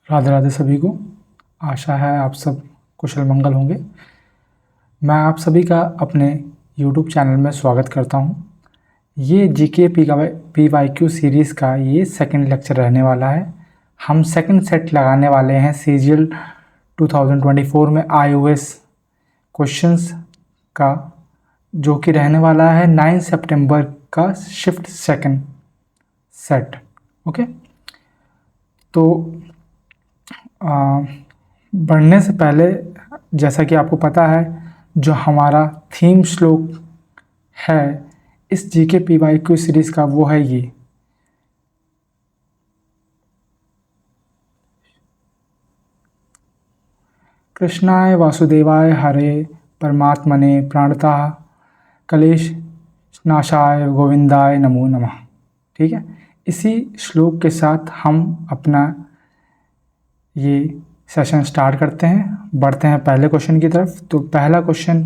राधे राधे सभी को। आशा है आप सब कुशल मंगल होंगे। मैं आप सभी का अपने YouTube चैनल में स्वागत करता हूं। ये जीके PYQ सीरीज़ का ये सेकंड लेक्चर रहने वाला है। हम सेकंड सेट लगाने वाले हैं CGL 2024 में iOS क्वेश्चंस का, जो कि रहने वाला है 9 सितंबर का शिफ्ट सेकंड सेट। ओके, तो बढ़ने से पहले जैसा कि आपको पता है, जो हमारा थीम श्लोक है इस जीके PYQ सीरीज़ का वो है ये। कृष्णाय वासुदेवाय हरे परमात्मने प्रणतः कलेश नाशाय गोविंदाय नमो नमः। ठीक है, इसी श्लोक के साथ हम अपना ये सेशन स्टार्ट करते हैं। बढ़ते हैं पहले क्वेश्चन की तरफ। तो पहला क्वेश्चन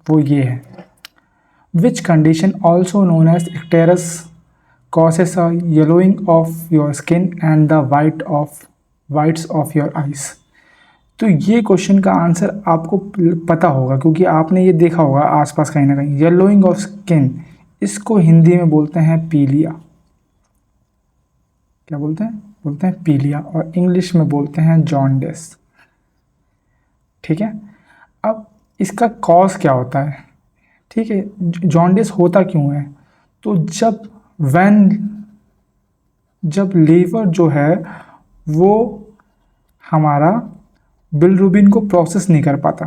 वो ये है, which condition also known as icterus causes a yellowing of your skin and the whites of your eyes। तो ये क्वेश्चन का आंसर आपको पता होगा, क्योंकि आपने ये देखा होगा आसपास कहीं ना कहीं। येलोइंग ऑफ स्किन, इसको हिंदी में बोलते हैं पीलिया। क्या बोलते हैं? बोलते हैं पीलिया, और इंग्लिश में बोलते हैं जॉन्डिस। ठीक है, अब इसका कॉज क्या होता है? ठीक है, जॉन्डिस होता क्यों है? तो जब लीवर जो है वो हमारा बिलिरुबिन को प्रोसेस नहीं कर पाता,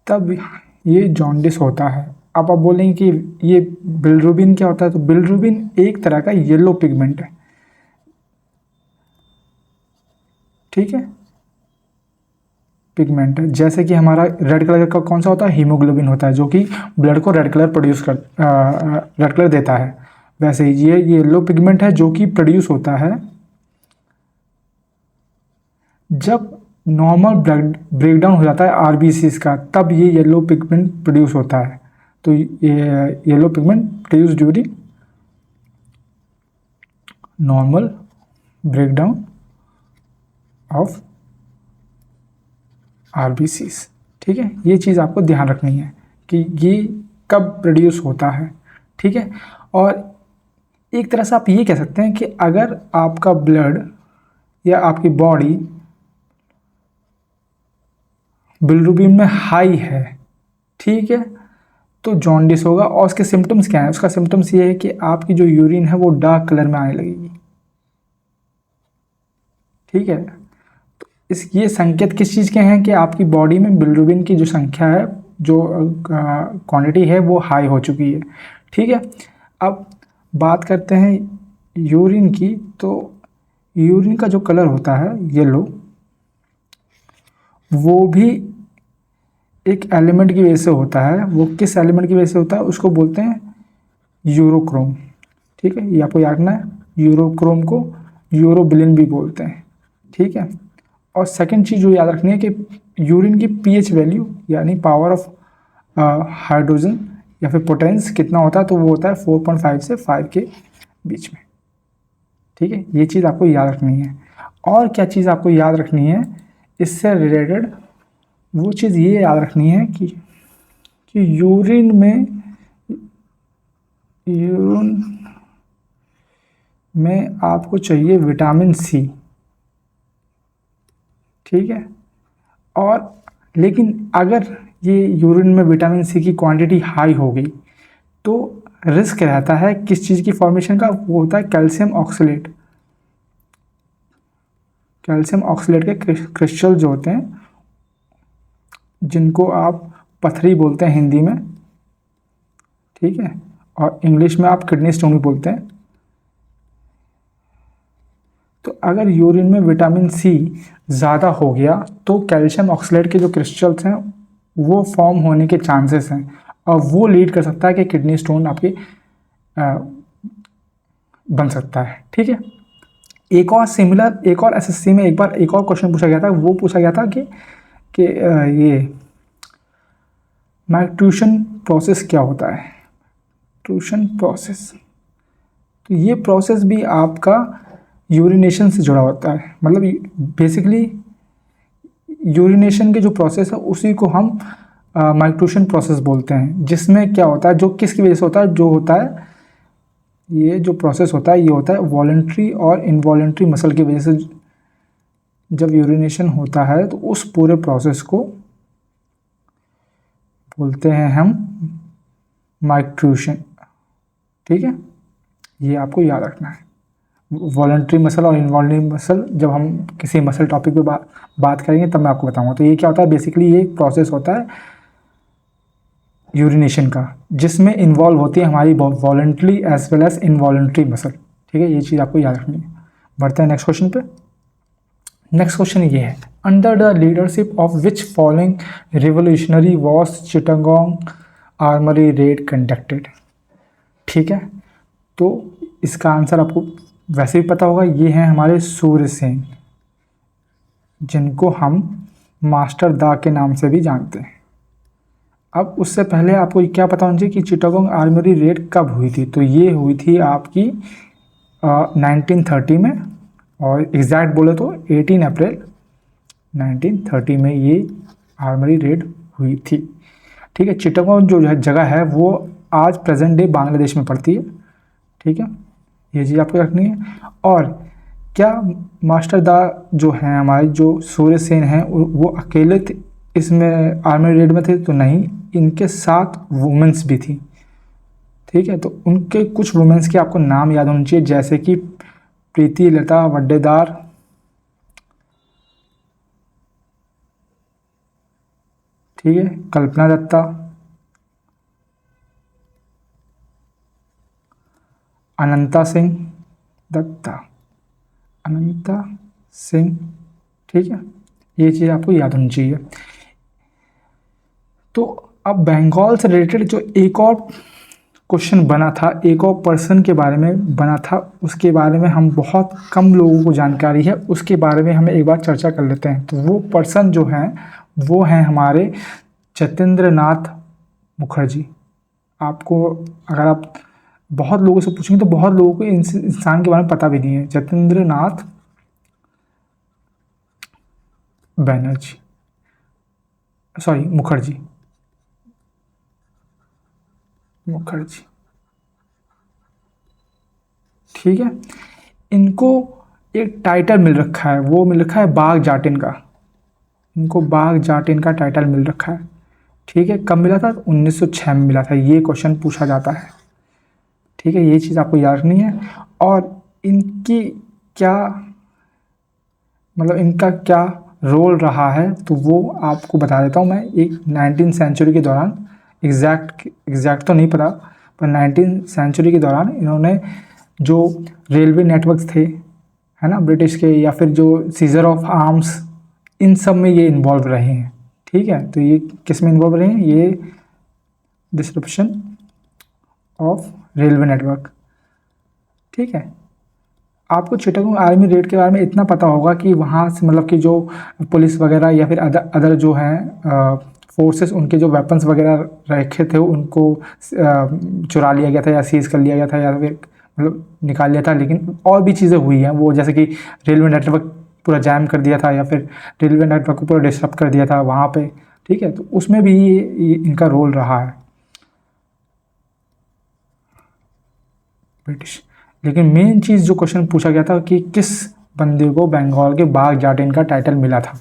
तब ये जॉन्डिस होता है। अब आप बोलेंगे कि ये बिलिरुबिन क्या होता है? तो बिलिरुबिन एक तरह का येलो पिगमेंट है। ठीक है, पिगमेंट है। जैसे कि हमारा रेड कलर का कौन सा होता है? हीमोग्लोबिन होता है, जो कि ब्लड को रेड कलर देता है। वैसे ही ये येलो पिगमेंट है जो कि प्रोड्यूस होता है जब नॉर्मल ब्लड ब्रेकडाउन हो जाता है आरबीसीज का, तब ये येलो पिगमेंट प्रोड्यूस होता है। तो ये yellow pigment produce during normal breakdown of RBCs. ठीक है, ये चीज़ आपको ध्यान रखनी है कि ये कब प्रोड्यूस होता है। ठीक है, और एक तरह से आप ये कह सकते हैं कि अगर आपका ब्लड या आपकी बॉडी बिलिरुबिन में हाई है, ठीक है, तो जॉन्डिस होगा। और उसके सिम्टम्स क्या है? उसका सिम्टम्स ये है कि आपकी जो यूरिन है वो डार्क कलर में आने लगेगी। ठीक है, ये संकेत किस चीज़ के हैं? कि आपकी बॉडी में बिलिरुबिन की जो संख्या है, जो क्वांटिटी है, वो हाई हो चुकी है। ठीक है, अब बात करते हैं यूरिन की। तो यूरिन का जो कलर होता है येलो, वो भी एक एलिमेंट की वजह से होता है। वो किस एलिमेंट की वजह से होता है? उसको बोलते हैं यूरोक्रोम। ठीक है, ये आपको याद रखना है। यूरोक्रोम को यूरोबिलिन भी बोलते हैं। ठीक है, और सेकंड चीज़ जो याद रखनी है कि यूरिन की पीएच वैल्यू, यानी पावर ऑफ हाइड्रोजन या फिर पोटेंस कितना होता है? तो वो होता है 4.5 से 5 के बीच में। ठीक है, ये चीज़ आपको याद रखनी है। और क्या चीज़ आपको याद रखनी है इससे रिलेटेड? वो चीज़ ये याद रखनी है कि यूरिन में आपको चाहिए विटामिन सी। ठीक है, और लेकिन अगर ये यूरिन में विटामिन सी की क्वांटिटी हाई हो गई तो रिस्क रहता है किस चीज़ की फॉर्मेशन का? वो होता है कैल्शियम ऑक्सलेट। कैल्शियम ऑक्सलेट के क्रिस्टल जो होते हैं, जिनको आप पथरी बोलते हैं हिंदी में, ठीक है, और इंग्लिश में आप किडनी स्टोन भी बोलते हैं। तो अगर यूरिन में विटामिन सी ज़्यादा हो गया तो कैल्शियम ऑक्सलेट के जो क्रिस्टल्स हैं वो फॉर्म होने के चांसेस हैं, और वो लीड कर सकता है कि किडनी स्टोन आपके बन सकता है। ठीक है, एक और एसएससी में एक बार एक और क्वेश्चन पूछा गया था। वो पूछा गया था कि ये मैट्यूरेशन प्रोसेस क्या होता है? माइक्रोशन प्रोसेस, तो ये प्रोसेस भी आपका यूरिनेशन से जुड़ा होता है। मतलब बेसिकली यूरिनेशन के जो प्रोसेस है उसी को हम माइक्रोशन प्रोसेस बोलते हैं, जिसमें क्या होता है, जो किसकी वजह से होता है, जो होता है ये जो प्रोसेस होता है ये होता है वॉलंटरी और इनवॉलंटरी मसल की वजह से जब यूरिनेशन होता है तो उस पूरे प्रोसेस को बोलते हैं हम माइक्रोशन। ठीक है, ये आपको याद रखना है। वॉलंटरी मसल और इनवॉलंटरी मसल जब हम किसी मसल टॉपिक पे बात करेंगे तब मैं आपको बताऊंगा। तो ये क्या होता है, बेसिकली ये एक प्रोसेस होता है यूरिनेशन का, जिसमें इन्वॉल्व होती है हमारी voluntary as well as involuntary muscle. ठीक है, ये चीज़ आपको याद रखनी है। बढ़ते हैं नेक्स्ट क्वेश्चन पे। नेक्स्ट क्वेश्चन ये है, under the leadership of which following revolutionary was Chittagong armoury raid conducted. ठीक है, तो इसका आंसर आपको वैसे भी पता होगा, ये हैं हमारे सूर्यसेन, जिनको हम मास्टर दा के नाम से भी जानते हैं। अब उससे पहले आपको क्या पता होना चाहिए कि चिटागोंग आर्मरी रेड कब हुई थी। तो ये हुई थी आपकी 1930 में, और एग्जैक्ट बोले तो 18 अप्रैल 1930 में ये आर्मरी रेड हुई थी। ठीक है, चिटागोंग जो जगह है वो आज प्रेजेंट डे बांग्लादेश में पड़ती है। ठीक है, ये चीज़ आपको रखनी है। और क्या मास्टर दा जो हैं हमारे, जो सूर्यसेन हैं, वो अकेले इसमें आर्मी रेड में थे? तो नहीं, इनके साथ वुमेंस भी थी। ठीक है, तो उनके कुछ वुमेंस के आपको नाम याद होने चाहिए, जैसे कि प्रीति लता वड्डेदार, ठीक है, कल्पना दत्ता, अनंता सिंह दत्ता, अनंता सिंह। ठीक है, ये चीज़ आपको याद होनी चाहिए। तो अब बंगाल से रिलेटेड जो एक और क्वेश्चन बना था, एक और पर्सन के बारे में बना था, उसके बारे में हम बहुत कम लोगों को जानकारी है, उसके बारे में हमें एक बार चर्चा कर लेते हैं। तो वो पर्सन जो हैं वो हैं हमारे जतेंद्र नाथ मुखर्जी। आपको अगर आप बहुत लोगों से पूछेंगे तो बहुत लोगों को इंसान के बारे में पता भी नहीं है। जतेंद्र नाथ बनर्जी, सॉरी मुखर्जी, मुखर्जी। ठीक है, इनको एक टाइटल मिल रखा है, वो मिल रखा है बाघ जाटिन का। इनको बाघ जाटिन का टाइटल मिल रखा है। ठीक है, कब मिला था? 1906 में मिला था। ये क्वेश्चन पूछा जाता है। ठीक है, ये चीज़ आपको याद रखनी है। और इनकी क्या, मतलब इनका क्या रोल रहा है, तो वो आपको बता देता हूँ मैं। एक 19वीं सेंचुरी के दौरान, एग्जैक्ट तो नहीं पता, पर 19वीं सेंचुरी के दौरान इन्होंने जो रेलवे नेटवर्क्स थे, है ना, ब्रिटिश के, या फिर जो सीजर ऑफ आर्म्स, इन सब में ये इन्वॉल्व रहे हैं। ठीक है, तो ये किस में इन्वॉल्व रहे हैं? ये डिस्ट्रप्शन ऑफ रेलवे नेटवर्क। ठीक है, आपको चिटागोंग आर्मी रेड के बारे में इतना पता होगा कि वहाँ से मतलब कि जो पुलिस वगैरह या फिर अदर जो हैं फोर्सेस, उनके जो वेपन्स वगैरह रखे थे उनको चुरा लिया गया था, या सीज कर लिया गया था, या फिर मतलब निकाल लिया था। लेकिन और भी चीज़ें हुई हैं, वो जैसे कि रेलवे नेटवर्क पूरा जैम कर दिया था, या फिर रेलवे नेटवर्क को पूरा डिस्टर्ब कर दिया था वहाँ पे। ठीक है, तो उसमें भी ये इनका रोल रहा है ब्रिटिश। लेकिन मेन चीज़ जो क्वेश्चन पूछा गया था कि किस बंदे को बंगाल के बाघ जाटिन का टाइटल मिला था,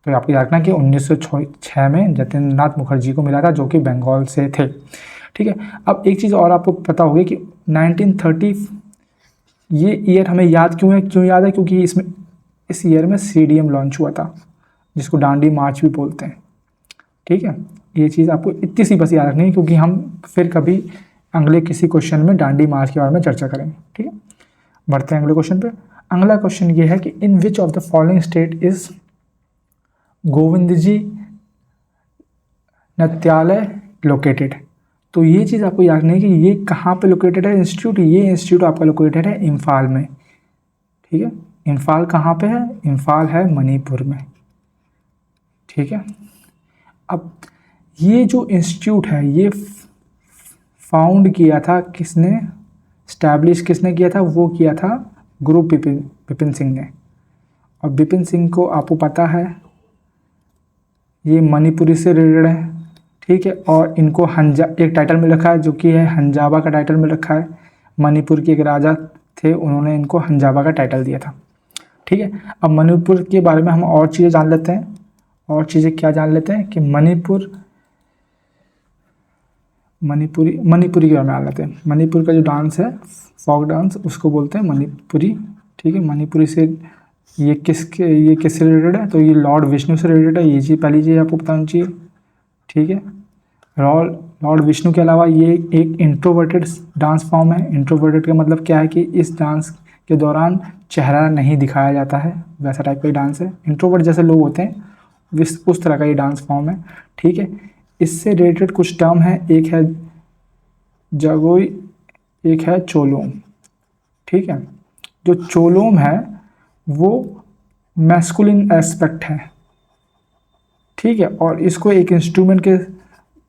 तो आपको याद रखना कि 1906 में जतेंद्र नाथ मुखर्जी को मिला था, जो कि बंगाल से थे। ठीक है, अब एक चीज़ और आपको पता होगी कि 1930, ये ईयर हमें याद क्यों है? क्यों याद है? क्योंकि इस ईयर में CDM लॉन्च हुआ था, जिसको डांडी मार्च भी बोलते हैं। ठीक है, ये चीज़ आपको इतनी सी बस याद रखनी है, क्योंकि हम फिर कभी अगले किसी क्वेश्चन में डांडी मार्च के बारे में चर्चा करेंगे। ठीक है, बढ़ते हैं अगले क्वेश्चन पे। अगला क्वेश्चन ये है कि in which of the following state is Govind ji Nrityalaya located. तो ये चीज़ आपको याद नहीं है कि ये कहाँ पे लोकेटेड है इंस्टीट्यूट। ये इंस्टीट्यूट आपका लोकेटेड है इम्फाल में। ठीक है, इम्फाल कहाँ पे है? इम्फाल है मणिपुर में। ठीक है, अब ये जो इंस्टीट्यूट है ये फाउंड किया था किसने, स्टैब्लिश किसने किया था, वो किया था गुरु बिपिन सिंह ने। और बिपिन सिंह को आपको पता है ये मणिपुरी से रिलेटेड है, ठीक है। और इनको एक टाइटल मिल रखा है जो कि है हंजाबा का टाइटल मिल रखा है। मणिपुर के एक राजा थे, उन्होंने इनको हंजाबा का टाइटल दिया था, ठीक है। अब मणिपुर के बारे में हम और चीज़ें जान लेते हैं। और चीज़ें क्या जान लेते हैं कि मणिपुरी के बारे में जान लेते हैं। मणिपुर का जो डांस है, फोक डांस, उसको बोलते हैं मणिपुरी, ठीक है। मणिपुरी से ये किससे रिलेटेड है, तो ये लॉर्ड विष्णु से रिलेटेड है। ये चीज़ पहली चीज़ आपको बतानी चाहिए, ठीक है। लॉर्ड विष्णु के अलावा ये एक इंट्रोवर्टेड डांस फॉर्म है। इंट्रोवर्टेड का मतलब क्या है कि इस डांस के दौरान चेहरा नहीं दिखाया जाता है, वैसा टाइप का डांस है। इंट्रोवर्ट जैसे लोग होते हैं उस तरह का ये डांस फॉर्म है, ठीक है। इससे रिलेटेड कुछ टर्म है, एक है जागोई, एक है चोलोम, ठीक है। जो चोलोम है वो मैस्कुलिन एस्पेक्ट है, ठीक है। और इसको एक इंस्ट्रूमेंट के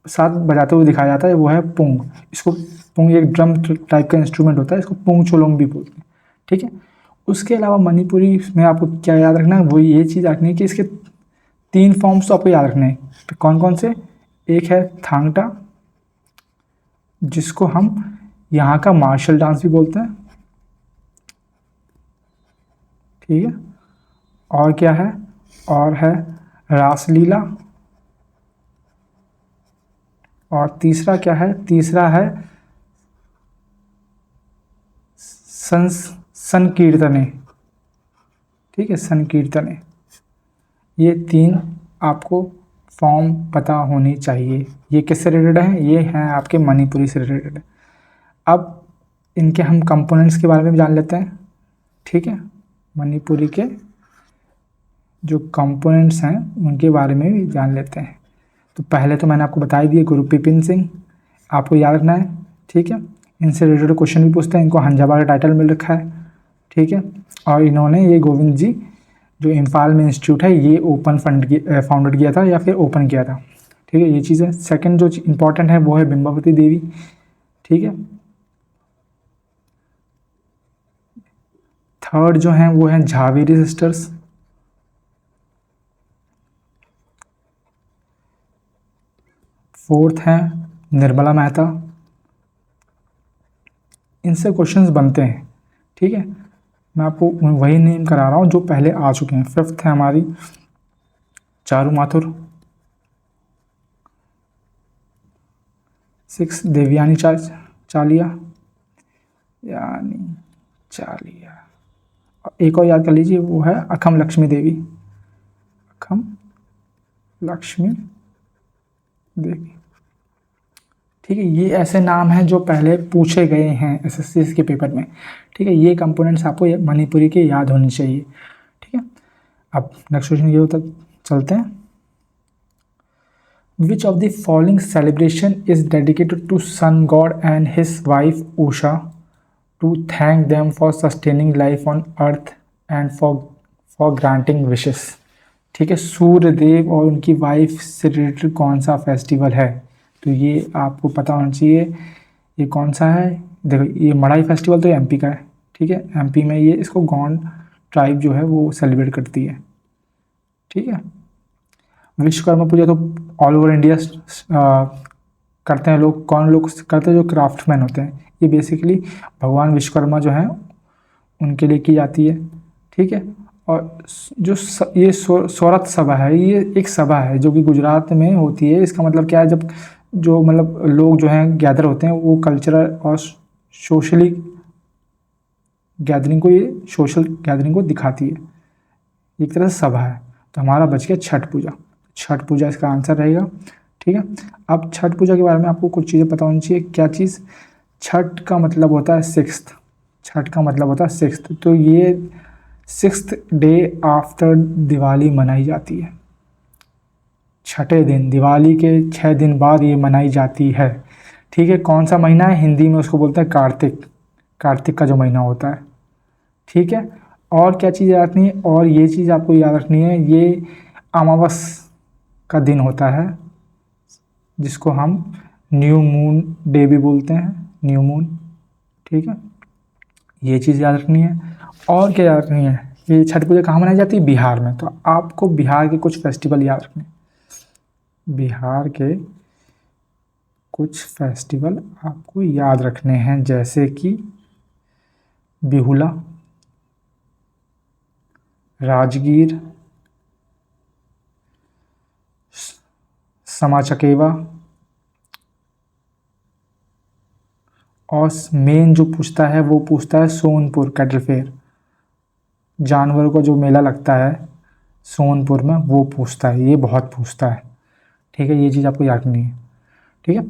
साथ बजाते हुए दिखाया जाता है, वो है पुंग। इसको पुंग एक ड्रम टाइप का इंस्ट्रूमेंट होता है, इसको पुंग चोलोम भी बोलते हैं, ठीक है। उसके अलावा मणिपुरी में आपको क्या याद रखना है, वो ये चीज़ रखनी है कि इसके 3 फॉर्म्स तो आपको याद रखने हैं। तो कौन कौन से, एक है थांगटा, जिसको हम यहाँ का मार्शल डांस भी बोलते हैं, ठीक है। और क्या है, और है रासलीला। और तीसरा क्या है, तीसरा है संकीर्तने, ठीक है, संकीर्तने। ये 3 आपको फॉर्म पता होनी चाहिए। ये किससे रिलेटेड है, ये हैं आपके मणिपुरी से रिलेटेड है। अब इनके हम कंपोनेंट्स के बारे में भी जान लेते हैं, ठीक है। मणिपुरी के जो कंपोनेंट्स हैं उनके बारे में भी जान लेते हैं। तो पहले तो मैंने आपको बता ही दिया, गुरु बिपिन सिंह, आपको याद रखना है, ठीक है। इनसे रिलेटेड क्वेश्चन भी पूछते हैं। इनको हंजाबा का टाइटल मिल रखा है, ठीक है। और इन्होंने ये गोविंद जी जो इम्फाल में इंस्टीट्यूट है ये फाउंडेड किया था या फिर ओपन किया था, ठीक है। ये चीज़ है। सेकंड जो इम्पॉर्टेंट है वो है बिंबावती देवी, ठीक है। थर्ड जो है वो है झावेरी सिस्टर्स। फोर्थ है निर्मला मेहता। इनसे क्वेश्चंस बनते हैं, ठीक है। मैं आपको वही नेम करा रहा हूँ जो पहले आ चुके हैं। फिफ्थ है हमारी चारू माथुर। 6 देवयानी चालिया, यानी चालिया। एक और याद कर लीजिए, वो है अखम लक्ष्मी देवी, अखम लक्ष्मी देवी, ठीक है। ये ऐसे नाम हैं जो पहले पूछे गए हैं एसएससी के पेपर में, ठीक है। ये कंपोनेंट्स आपको मणिपुरी के याद होनी चाहिए, ठीक है। अब नेक्स्ट क्वेश्चन ये होता, चलते हैं। Which of the following celebration is dedicated to sun god and his wife Usha to thank them for sustaining life on earth and for granting wishes, ठीक है। सूर्य देव और उनकी वाइफ से रिलेटेड कौन सा फेस्टिवल है, तो ये आपको पता होना चाहिए। ये कौन सा है, देखो ये मड़ाई फेस्टिवल तो एमपी का है, ठीक है। एमपी में ये इसको गौंड ट्राइब जो है वो सेलिब्रेट करती है, ठीक है। विश्वकर्मा पूजा तो ऑल ओवर इंडिया करते हैं लोग। कौन लोग करते हैं, जो क्राफ्टमैन होते हैं। ये बेसिकली भगवान विश्वकर्मा जो हैं उनके लिए की जाती है, ठीक है। और जो ये सौरथ सभा है, ये एक सभा है जो कि गुजरात में होती है। इसका मतलब क्या है, जब जो मतलब लोग जो हैं गैदर होते हैं वो कल्चरल और सोशली गैदरिंग को, ये सोशल गैदरिंग को दिखाती है, एक तरह से सभा है। तो हमारा बच गया छठ पूजा। छठ पूजा इसका आंसर रहेगा, ठीक है। अब छठ पूजा के बारे में आपको कुछ चीज़ें पता होनी चाहिए। क्या चीज़, छठ का मतलब होता है 6th, छठ का मतलब होता है 6th। तो ये 6th डे आफ्टर दिवाली मनाई जाती है। छठे दिन, दिवाली के 6 दिन बाद ये मनाई जाती है, ठीक है। कौन सा महीना है, हिंदी में उसको बोलते हैं कार्तिक, कार्तिक का जो महीना होता है, ठीक है। और क्या चीज़ याद रखनी है, और ये चीज़ आपको याद रखनी है, ये अमावस का दिन होता है जिसको हम न्यू मून डे भी बोलते हैं, न्यू मून। ठीक है, ये चीज़ याद रखनी है। और क्या याद रखनी है, ये छठ पूजा कहाँ मनाई जाती है? बिहार में। तो आपको बिहार के कुछ फेस्टिवल याद रखने हैं। बिहार के कुछ फेस्टिवल आपको याद रखने हैं, जैसे कि बिहुला, राजगीर, समा चकेवा, और मेन जो पूछता है वो पूछता है सोनपुर कैटल फेयर, जानवरों का जो मेला लगता है सोनपुर में, वो पूछता है, ये बहुत पूछता है। ठीक है, ये चीज़ आपको याद रखनी है। ठीक है,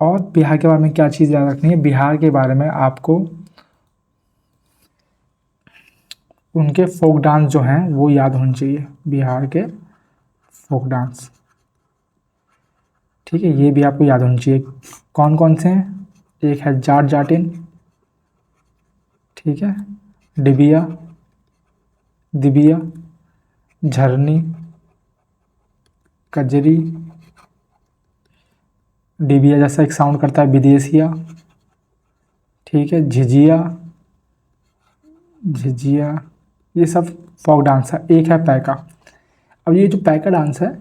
और बिहार के बारे में क्या चीज़ याद रखनी है? बिहार के बारे में आपको उनके फोक डांस जो हैं वो याद होने चाहिए, बिहार के फोक डांस। ठीक है, ये भी आपको याद होनी चाहिए। कौन कौन से हैं? एक है जाट जाटिन, ठीक है, डिबिया, दिबिया, झरनी, कजरी, डिबिया जैसा एक साउंड करता है विदेशिया, ठीक है, झिझिया, झिझिया, ये सब फोक डांस है। एक है पैका। अब ये जो पैका डांस है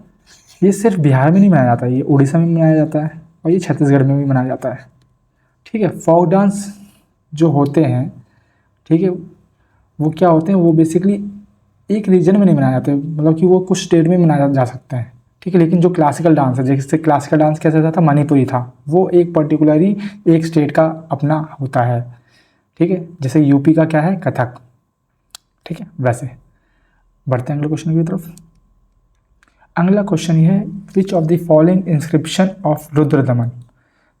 ये सिर्फ बिहार में नहीं मनाया जाता है, ये उड़ीसा में मनाया जाता है और ये छत्तीसगढ़ में भी मनाया जाता है। ठीक है, फोक डांस जो होते हैं, ठीक है, वो क्या होते हैं, वो बेसिकली एक रीजन में नहीं मनाए जाते, मतलब कि वो कुछ स्टेट में मनाया जा सकता है। ठीक है, लेकिन जो क्लासिकल डांस है, जैसे क्लासिकल डांस कैसा था, मणिपुरी था, वो एक पर्टिकुलरली एक स्टेट का अपना होता है। ठीक है, जैसे यूपी का क्या है, कथक। ठीक है, वैसे बढ़ते हैं अगले क्वेश्चन की तरफ। अगला क्वेश्चन ये है, which of the following inscription of Rudradaman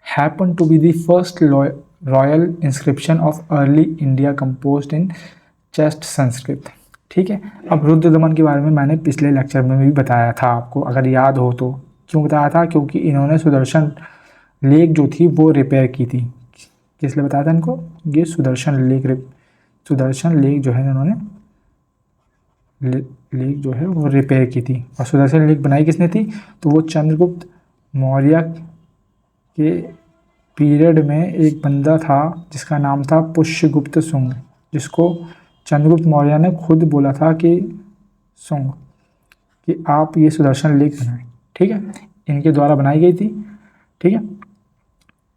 happen to be the first royal inscription of early India composed in chaste Sanskrit. ठीक है, अब रुद्रदमन के बारे में मैंने पिछले लेक्चर में भी बताया था आपको, अगर याद हो तो। क्यों बताया था? क्योंकि इन्होंने सुदर्शन लेक जो थी वो रिपेयर की थी। किस लिए बताया था इनको? ये सुदर्शन लेक जो है इन्होंने लेक जो है वो रिपेयर की थी। और सुदर्शन लेक बनाई किसने थी? तो वो चंद्रगुप्त मौर्य के पीरियड में एक बंदा था जिसका नाम था पुष्यगुप्त शुंग, जिसको चंद्रगुप्त मौर्य ने खुद बोला था कि शुंग कि आप ये सुदर्शन लेक बनाएं। ठीक है, इनके द्वारा बनाई गई थी। ठीक है,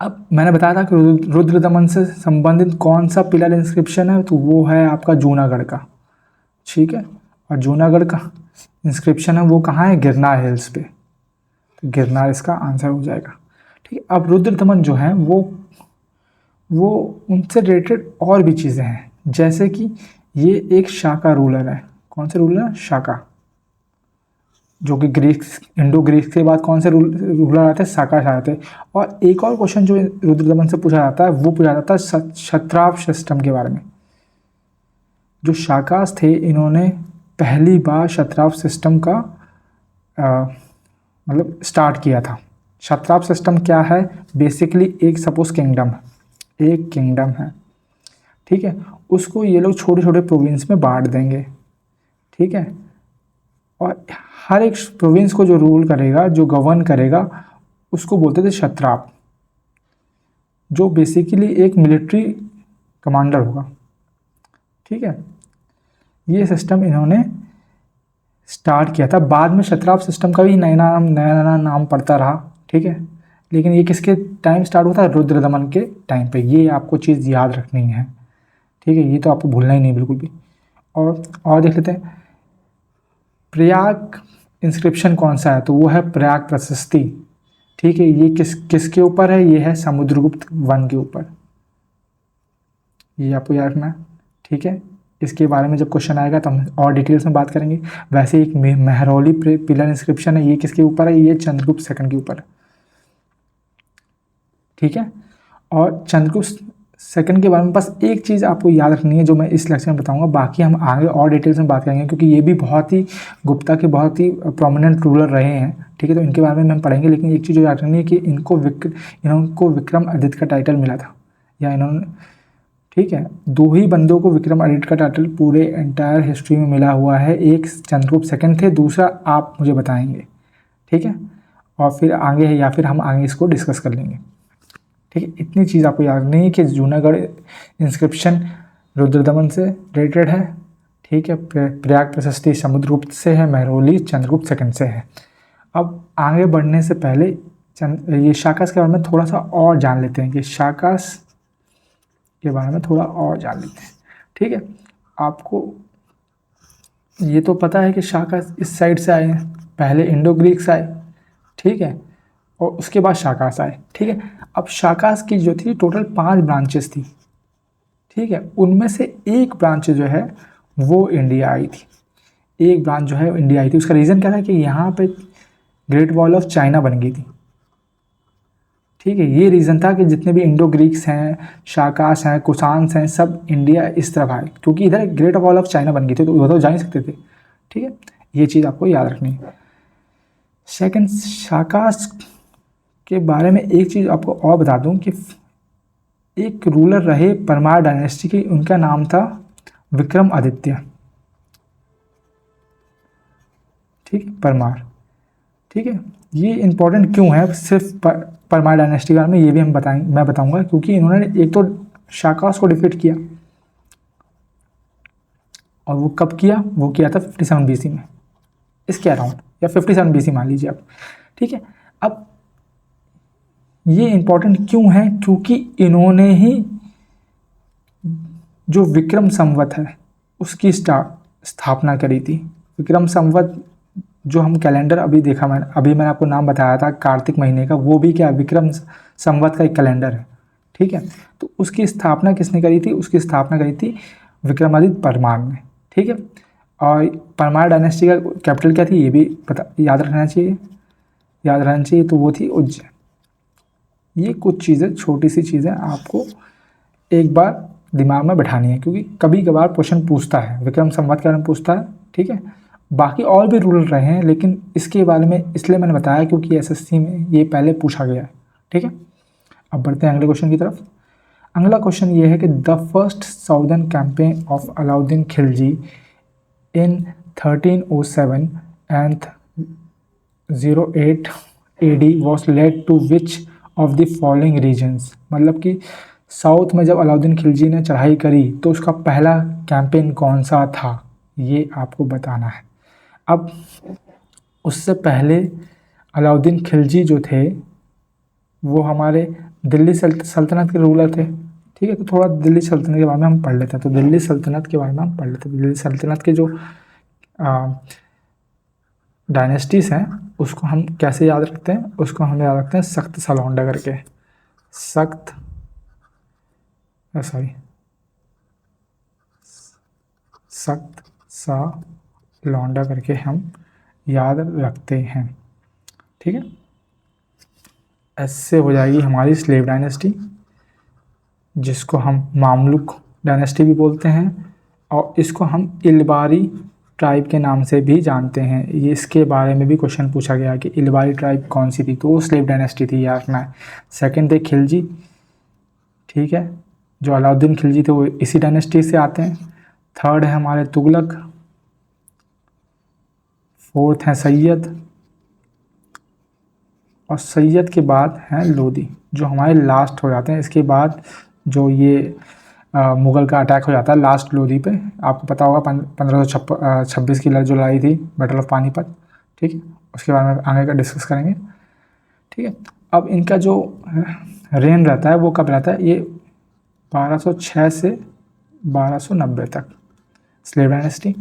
अब मैंने बताया था कि रुद्रदमन से संबंधित कौन सा पिलर इंस्क्रिप्शन है, तो वो है आपका जूनागढ़ का। ठीक है, और जूनागढ़ का इंस्क्रिप्शन है वो कहाँ है? गिरनार हिल्स पे। तो गिरनार इसका आंसर हो जाएगा। ठीक है, अब रुद्रदमन जो है वो उनसे रिलेटेड और भी चीज़ें हैं, जैसे कि ये एक शाका रूलर है। कौन से रूलर है? शाका, जो कि इंडो ग्रीक के बाद कौन से रूलर आते हैं? शाका आते हैं। और एक और क्वेश्चन जो रुद्रदमन से पूछा जाता है वो पूछा जाता है क्षत्राप सिस्टम के बारे में। जो शाकास थे इन्होंने पहली बार क्षत्राप सिस्टम का मतलब स्टार्ट किया था। क्षत्राप सिस्टम क्या है? बेसिकली एक सपोज किंगडम है, एक किंगडम है। ठीक है, उसको ये लोग छोटे छोटे प्रोविंस में बांट देंगे। ठीक है, और हर एक प्रोविंस को जो रूल करेगा, जो गवर्न करेगा, उसको बोलते थे क्षत्राप, जो बेसिकली एक मिलिट्री कमांडर होगा। ठीक है, ये सिस्टम इन्होंने स्टार्ट किया था। बाद में क्षत्राप सिस्टम का भी नया नाम पड़ता रहा। ठीक है, लेकिन ये किसके टाइम स्टार्ट हुआ था? रुद्रदमन के टाइम पे। ये आपको चीज़ याद रखनी है। ठीक है, ये तो आपको भूलना ही नहीं बिल्कुल भी। और देख लेते हैं, प्रयाग इंस्क्रिप्शन कौन सा है? तो वो है प्रयाग प्रशस्ति। ठीक है, ये किसके ऊपर है? ये है समुद्रगुप्त वन के ऊपर। ये आपको याद रखना है। ठीक है, इसके बारे में जब क्वेश्चन आएगा तो हम और डिटेल्स में बात करेंगे। वैसे एक मेहरौली पिलर इंस्क्रिप्शन है, ये किसके ऊपर है? ये चंद्रगुप्त सेकंड के ऊपर है। ठीक है, और चंद्रगुप्त सेकंड के बारे में बस एक चीज़ आपको याद रखनी है जो मैं इस लेक्चर में बताऊंगा, बाकी हम आगे और डिटेल्स में बात करेंगे, क्योंकि ये भी बहुत ही गुप्ता के बहुत ही प्रोमिनेंट रूलर रहे हैं। ठीक है, तो इनके बारे में हम पढ़ेंगे। लेकिन एक चीज़ जो याद रखनी है कि इनको विक्रम आदित्य का टाइटल मिला था, या इन्होंने, ठीक है, दो ही बंदों को विक्रम आदित्य का टाइटल पूरे एंटायर हिस्ट्री में मिला हुआ है। एक चंद्रगुप्त सेकंड थे, दूसरा आप मुझे बताएंगे। ठीक है, और फिर आगे है, या फिर हम आगे इसको डिस्कस कर लेंगे। ठीक है, इतनी चीज़ आपको याद रखनी है कि जूनागढ़ इंस्क्रिप्शन रुद्रदमन से रिलेटेड है। ठीक है, प्रयाग प्रशस्ति समुद्रगुप्त से है, महरौली चंद्रगुप्त सेकंड से है। अब आगे बढ़ने से पहले ये शाकास के बारे में थोड़ा सा और जान लेते हैं कि शाकास के बारे में थोड़ा और जान लेते हैं। ठीक है, आपको ये तो पता है कि शाकास इस साइड से आए हैं, पहले इंडो ग्रीक्स आए, ठीक है, और उसके बाद शाकास आए। ठीक है, अब शाकास की जो थी टोटल 5 ब्रांचेस थी। ठीक है, उनमें से एक ब्रांच जो है वो इंडिया आई थी, एक ब्रांच जो है इंडिया आई थी। उसका रीज़न क्या था कि यहाँ पे ग्रेट वॉल ऑफ चाइना बन गई थी। ठीक है, ये रीज़न था कि जितने भी इंडो ग्रीक्स हैं, शाकास हैं, कुषाण्स हैं, सब इंडिया इस तरफ आए, क्योंकि इधर ग्रेट वॉल ऑफ चाइना बन गई थी, तो उधर तो जा ही सकते थे। ठीक है, ये चीज़ आपको याद रखनी है। सेकंड, शाकास के बारे में एक चीज़ आपको और बता दूं कि एक रूलर रहे परमार डायनेस्टी की, उनका नाम था विक्रमादित्य। ठीक, परमार। ठीक है, ये इम्पोर्टेंट क्यों है सिर्फ परमार डायनेस्टी के बारे में, ये भी मैं बताऊंगा, क्योंकि इन्होंने एक तो शाकास को डिफीट किया, और वो कब किया, वो किया था 57 BC में, इसके अराउंड, या 57 BC मान लीजिए आप। ठीक है, अब ये इम्पोर्टेंट क्यों है, क्योंकि इन्होंने ही जो विक्रम संवत है उसकी स्थापना करी थी। विक्रम संवत जो हम कैलेंडर अभी मैंने आपको नाम बताया था कार्तिक महीने का, वो भी क्या विक्रम संवत का एक कैलेंडर है। ठीक है, तो उसकी स्थापना किसने करी थी, उसकी स्थापना करी थी विक्रमादित्य परमार ने। ठीक है, और परमार डायनेस्टी का कैपिटल क्या थी ये भी याद रखना चाहिए, तो वो थी उज्जैन। ये कुछ चीज़ें, छोटी सी चीज़ें आपको एक बार दिमाग में बैठानी है, क्योंकि कभी कभार क्वेश्चन पूछता है, विक्रम संवत के बारे में पूछता है। ठीक है, बाकी और भी रूल रहे हैं, लेकिन इसके बारे में इसलिए मैंने बताया क्योंकि एसएससी में ये पहले पूछा गया है। ठीक है, अब बढ़ते हैं अगले क्वेश्चन की तरफ। अगला क्वेश्चन ये है कि the first southern campaign of Alauddin Khilji in 1307 and 08 AD was led to which of the following regions. मतलब कि साउथ में जब अलाउद्दीन खिलजी ने चढ़ाई करी तो उसका पहला कैंपेन कौन सा था, ये आपको बताना है। अब उससे पहले अलाउद्दीन खिलजी जो थे वो हमारे दिल्ली सल्तनत के रूलर थे। ठीक है, तो थोड़ा दिल्ली सल्तनत के बारे में हम पढ़ लेते हैं। तो दिल्ली सल्तनत के बारे में हम पढ़ लेते हैं। दिल्ली सल्तनत के जो डायनेस्टीज़ हैं उसको हम कैसे याद रखते हैं, उसको हम याद रखते हैं सख्त सालौंडा करके। सख्त सा लौंडा करके हम याद रखते हैं। ठीक है, ऐसे हो जाएगी हमारी स्लेव डायनेस्टी, जिसको हम मामलुक डायनेस्टी भी बोलते हैं, और इसको हम इलबारी ट्राइब के नाम से भी जानते हैं। ये इसके बारे में भी क्वेश्चन पूछा गया कि इलबारी ट्राइब कौन सी थी, तो वो स्लेव डायनेस्टी थी, याद रखना है। सेकंड थे खिलजी। ठीक है, जो अलाउद्दीन खिलजी थे वो इसी डायनेस्टी से आते हैं। थर्ड है हमारे तुगलक। फोर्थ है सैयद, और सैयद के बाद हैं लोधी, जो हमारे लास्ट हो जाते हैं। इसके बाद जो ये मुग़ल का अटैक हो जाता है लास्ट लोधी पे, आपको पता होगा 1526 की जो लड़ाई थी, बैटल ऑफ पानीपत। ठीक है, उसके बारे में आगे का डिस्कस करेंगे। ठीक है, अब इनका जो रेन रहता है वो कब रहता है, ये 1206 से 1290 तक स्लेव डायनेस्टी।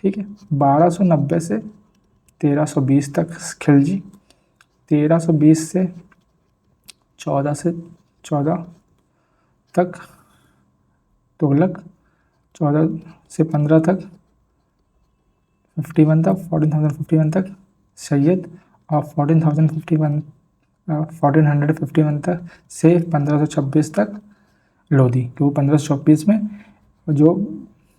ठीक है, 1290 से 1320 तक खिलजी, 1320 से 14 तक तुगलक, 14 से 15 तक 51 तक 1451 तक सैयद, और 1451 तक से 1526 तक लोधी। क्योंकि 1526 में जो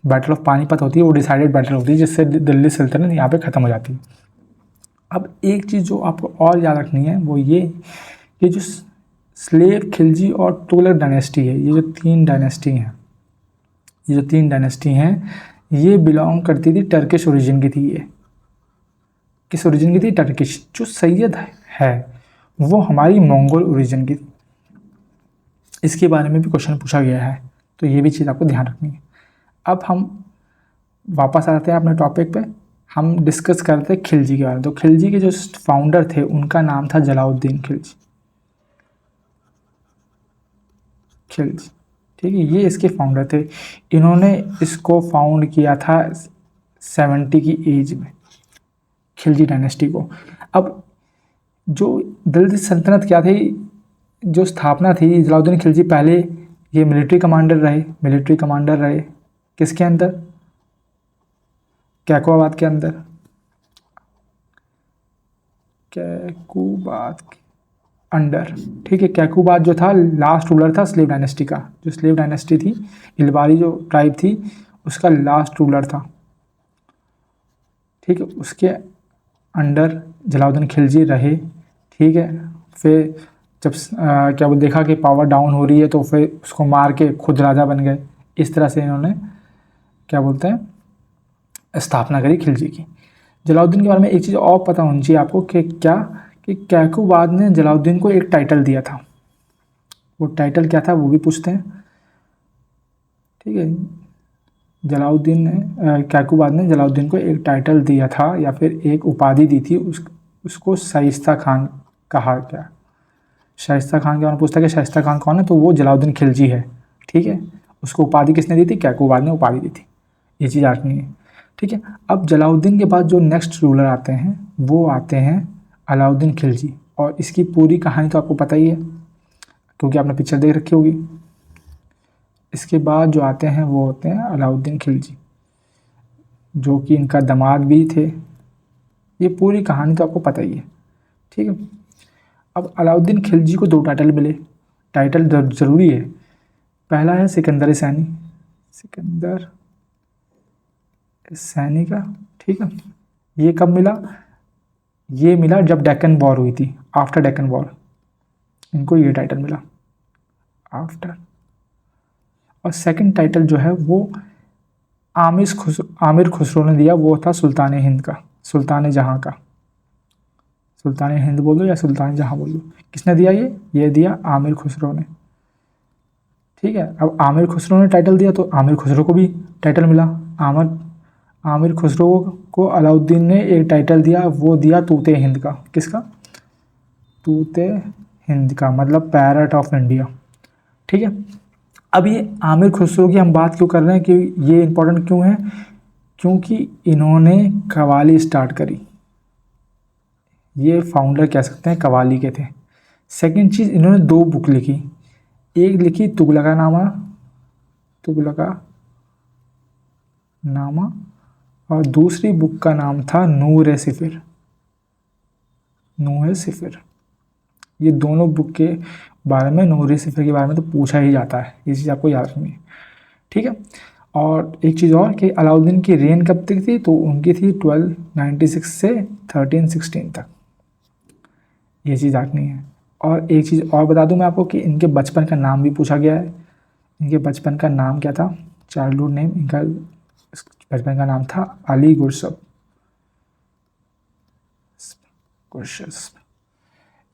बैटल ऑफ पानीपत होती है वो डिसाइडेड बैटल होती है, जिससे दिल्ली सल्तनत यहाँ पे ख़त्म हो जाती है। अब एक चीज़ जो आपको और याद रखनी है वो ये कि जो स्लेव, खिलजी और तुगलक डायनेस्टी है, ये जो तीन डायनेस्टी हैं ये बिलोंग करती थी टर्किश ओरिजिन की थी ये। किस ओरिजिन की थी? टर्किश। जो सैयद है वो हमारी मंगोल ओरिजिन की थी। इसके बारे में भी क्वेश्चन पूछा गया है, तो ये भी चीज़ आपको ध्यान रखनी है। अब हम वापस आते हैं अपने टॉपिक पे। हम डिस्कस करते हैं खिलजी के बारे में। तो खिलजी के जो फाउंडर थे उनका नाम था जलालुद्दीन खिलजी। खिलजी, ठीक है, ये इसके फाउंडर थे। इन्होंने इसको फाउंड किया था 70 की एज में, खिलजी डायनेस्टी को। अब जो दिल्ली सल्तनत क्या थी, जो स्थापना थी, जलालुद्दीन खिलजी पहले ये मिलिट्री कमांडर रहे। किसके अंदर? कैकुबाद के अंदर। कैकुबाद के अंडर, ठीक है। कैकुबाद जो था लास्ट रूलर था स्लेव डायनेस्टी का। जो स्लेव डायनेस्टी थी, इलबारी जो ट्राइब थी, उसका लास्ट रूलर था, ठीक है। उसके अंडर जलालुद्दीन खिलजी रहे, ठीक है। फिर जब क्या वो देखा कि पावर डाउन हो रही है तो फिर उसको मार के खुद राजा बन गए। इस तरह से इन्होंने क्या बोलते हैं स्थापना करी खिलजी की। जलालुद्दीन के बारे में एक चीज़ और पता होनी चाहिए आपको कि क्या कि कैकुबाद ने जलालुद्दीन को एक टाइटल दिया था। वो टाइटल क्या था वो भी पूछते हैं, ठीक है। जलालुद्दीन ने कैकुबाद ने जलालुद्दीन को एक टाइटल दिया था या फिर एक उपाधि दी थी, उसको शाइस्ता खान कहा गया। शाइस्ता खान के बारे में पूछता है कि शाइस्ता खान कौन है, तो वो जलालुद्दीन खिलजी है, ठीक है। उसको उपाधि किसने दी थी? कैकुबाद ने उपाधि दी थी। ये चीज़ रखनी है, ठीक है। अब जलालुद्दीन के बाद जो नेक्स्ट रूलर आते हैं वो आते हैं अलाउद्दीन खिलजी। और इसकी पूरी कहानी तो आपको पता ही है क्योंकि आपने पिक्चर देख रखी होगी। इसके बाद जो आते हैं वो होते हैं अलाउद्दीन खिलजी, जो कि इनका दामाद भी थे। ये पूरी कहानी तो आपको पता ही है, ठीक है। अब अलाउद्दीन खिलजी को 2 टाइटल मिले। टाइटल ज़रूरी है। पहला है सिकंदर सैनी, सिकंदर सैनी का, ठीक है। ये कब मिला? ये मिला जब डेक्कन वॉर हुई थी, आफ्टर डेक्कन वॉर इनको ये टाइटल मिला, आफ्टर। और सेकंड टाइटल जो है वो आमिर खुसरो ने दिया, वो था सुल्तान हिंद का, सुल्तान जहाँ का। सुल्तान हिंद बोल दो या सुल्तान जहाँ बोल दो, किसने दिया ये दिया आमिर खुसरो ने, ठीक है। अब आमिर खुसरो ने टाइटल दिया तो आमिर खुसरो को भी टाइटल मिला। आमिर खुसरो को अलाउद्दीन ने एक टाइटल दिया, वो दिया तूते हिंद का। किसका? तूते हिंद का, मतलब पैरट ऑफ इंडिया, ठीक है। अब ये आमिर खुसरो की हम बात क्यों कर रहे हैं कि ये इंपॉर्टेंट क्यों है? क्योंकि इन्होंने कवाली स्टार्ट करी। ये फाउंडर कह सकते हैं कवाली के थे। सेकंड चीज़, इन्होंने 2 बुक लिखी। एक लिखी तुगलकानामा और दूसरी बुक का नाम था नूर सिफिर। ये दोनों बुक के बारे में, नूर सिफिर के बारे में तो पूछा ही जाता है, ये चीज़ आपको याद रखनी है, ठीक है। और एक चीज़ और कि अलाउद्दीन की रेन कब तक थी, तो उनकी थी 1296 से 1316 तक, ये चीज़ रखनी है। और एक चीज़ और बता दूं मैं आपको कि इनके बचपन का नाम भी पूछा गया है। इनके बचपन का नाम क्या था? चाइल्डहुड नेम इनका बचपन का नाम था अली गुरशब।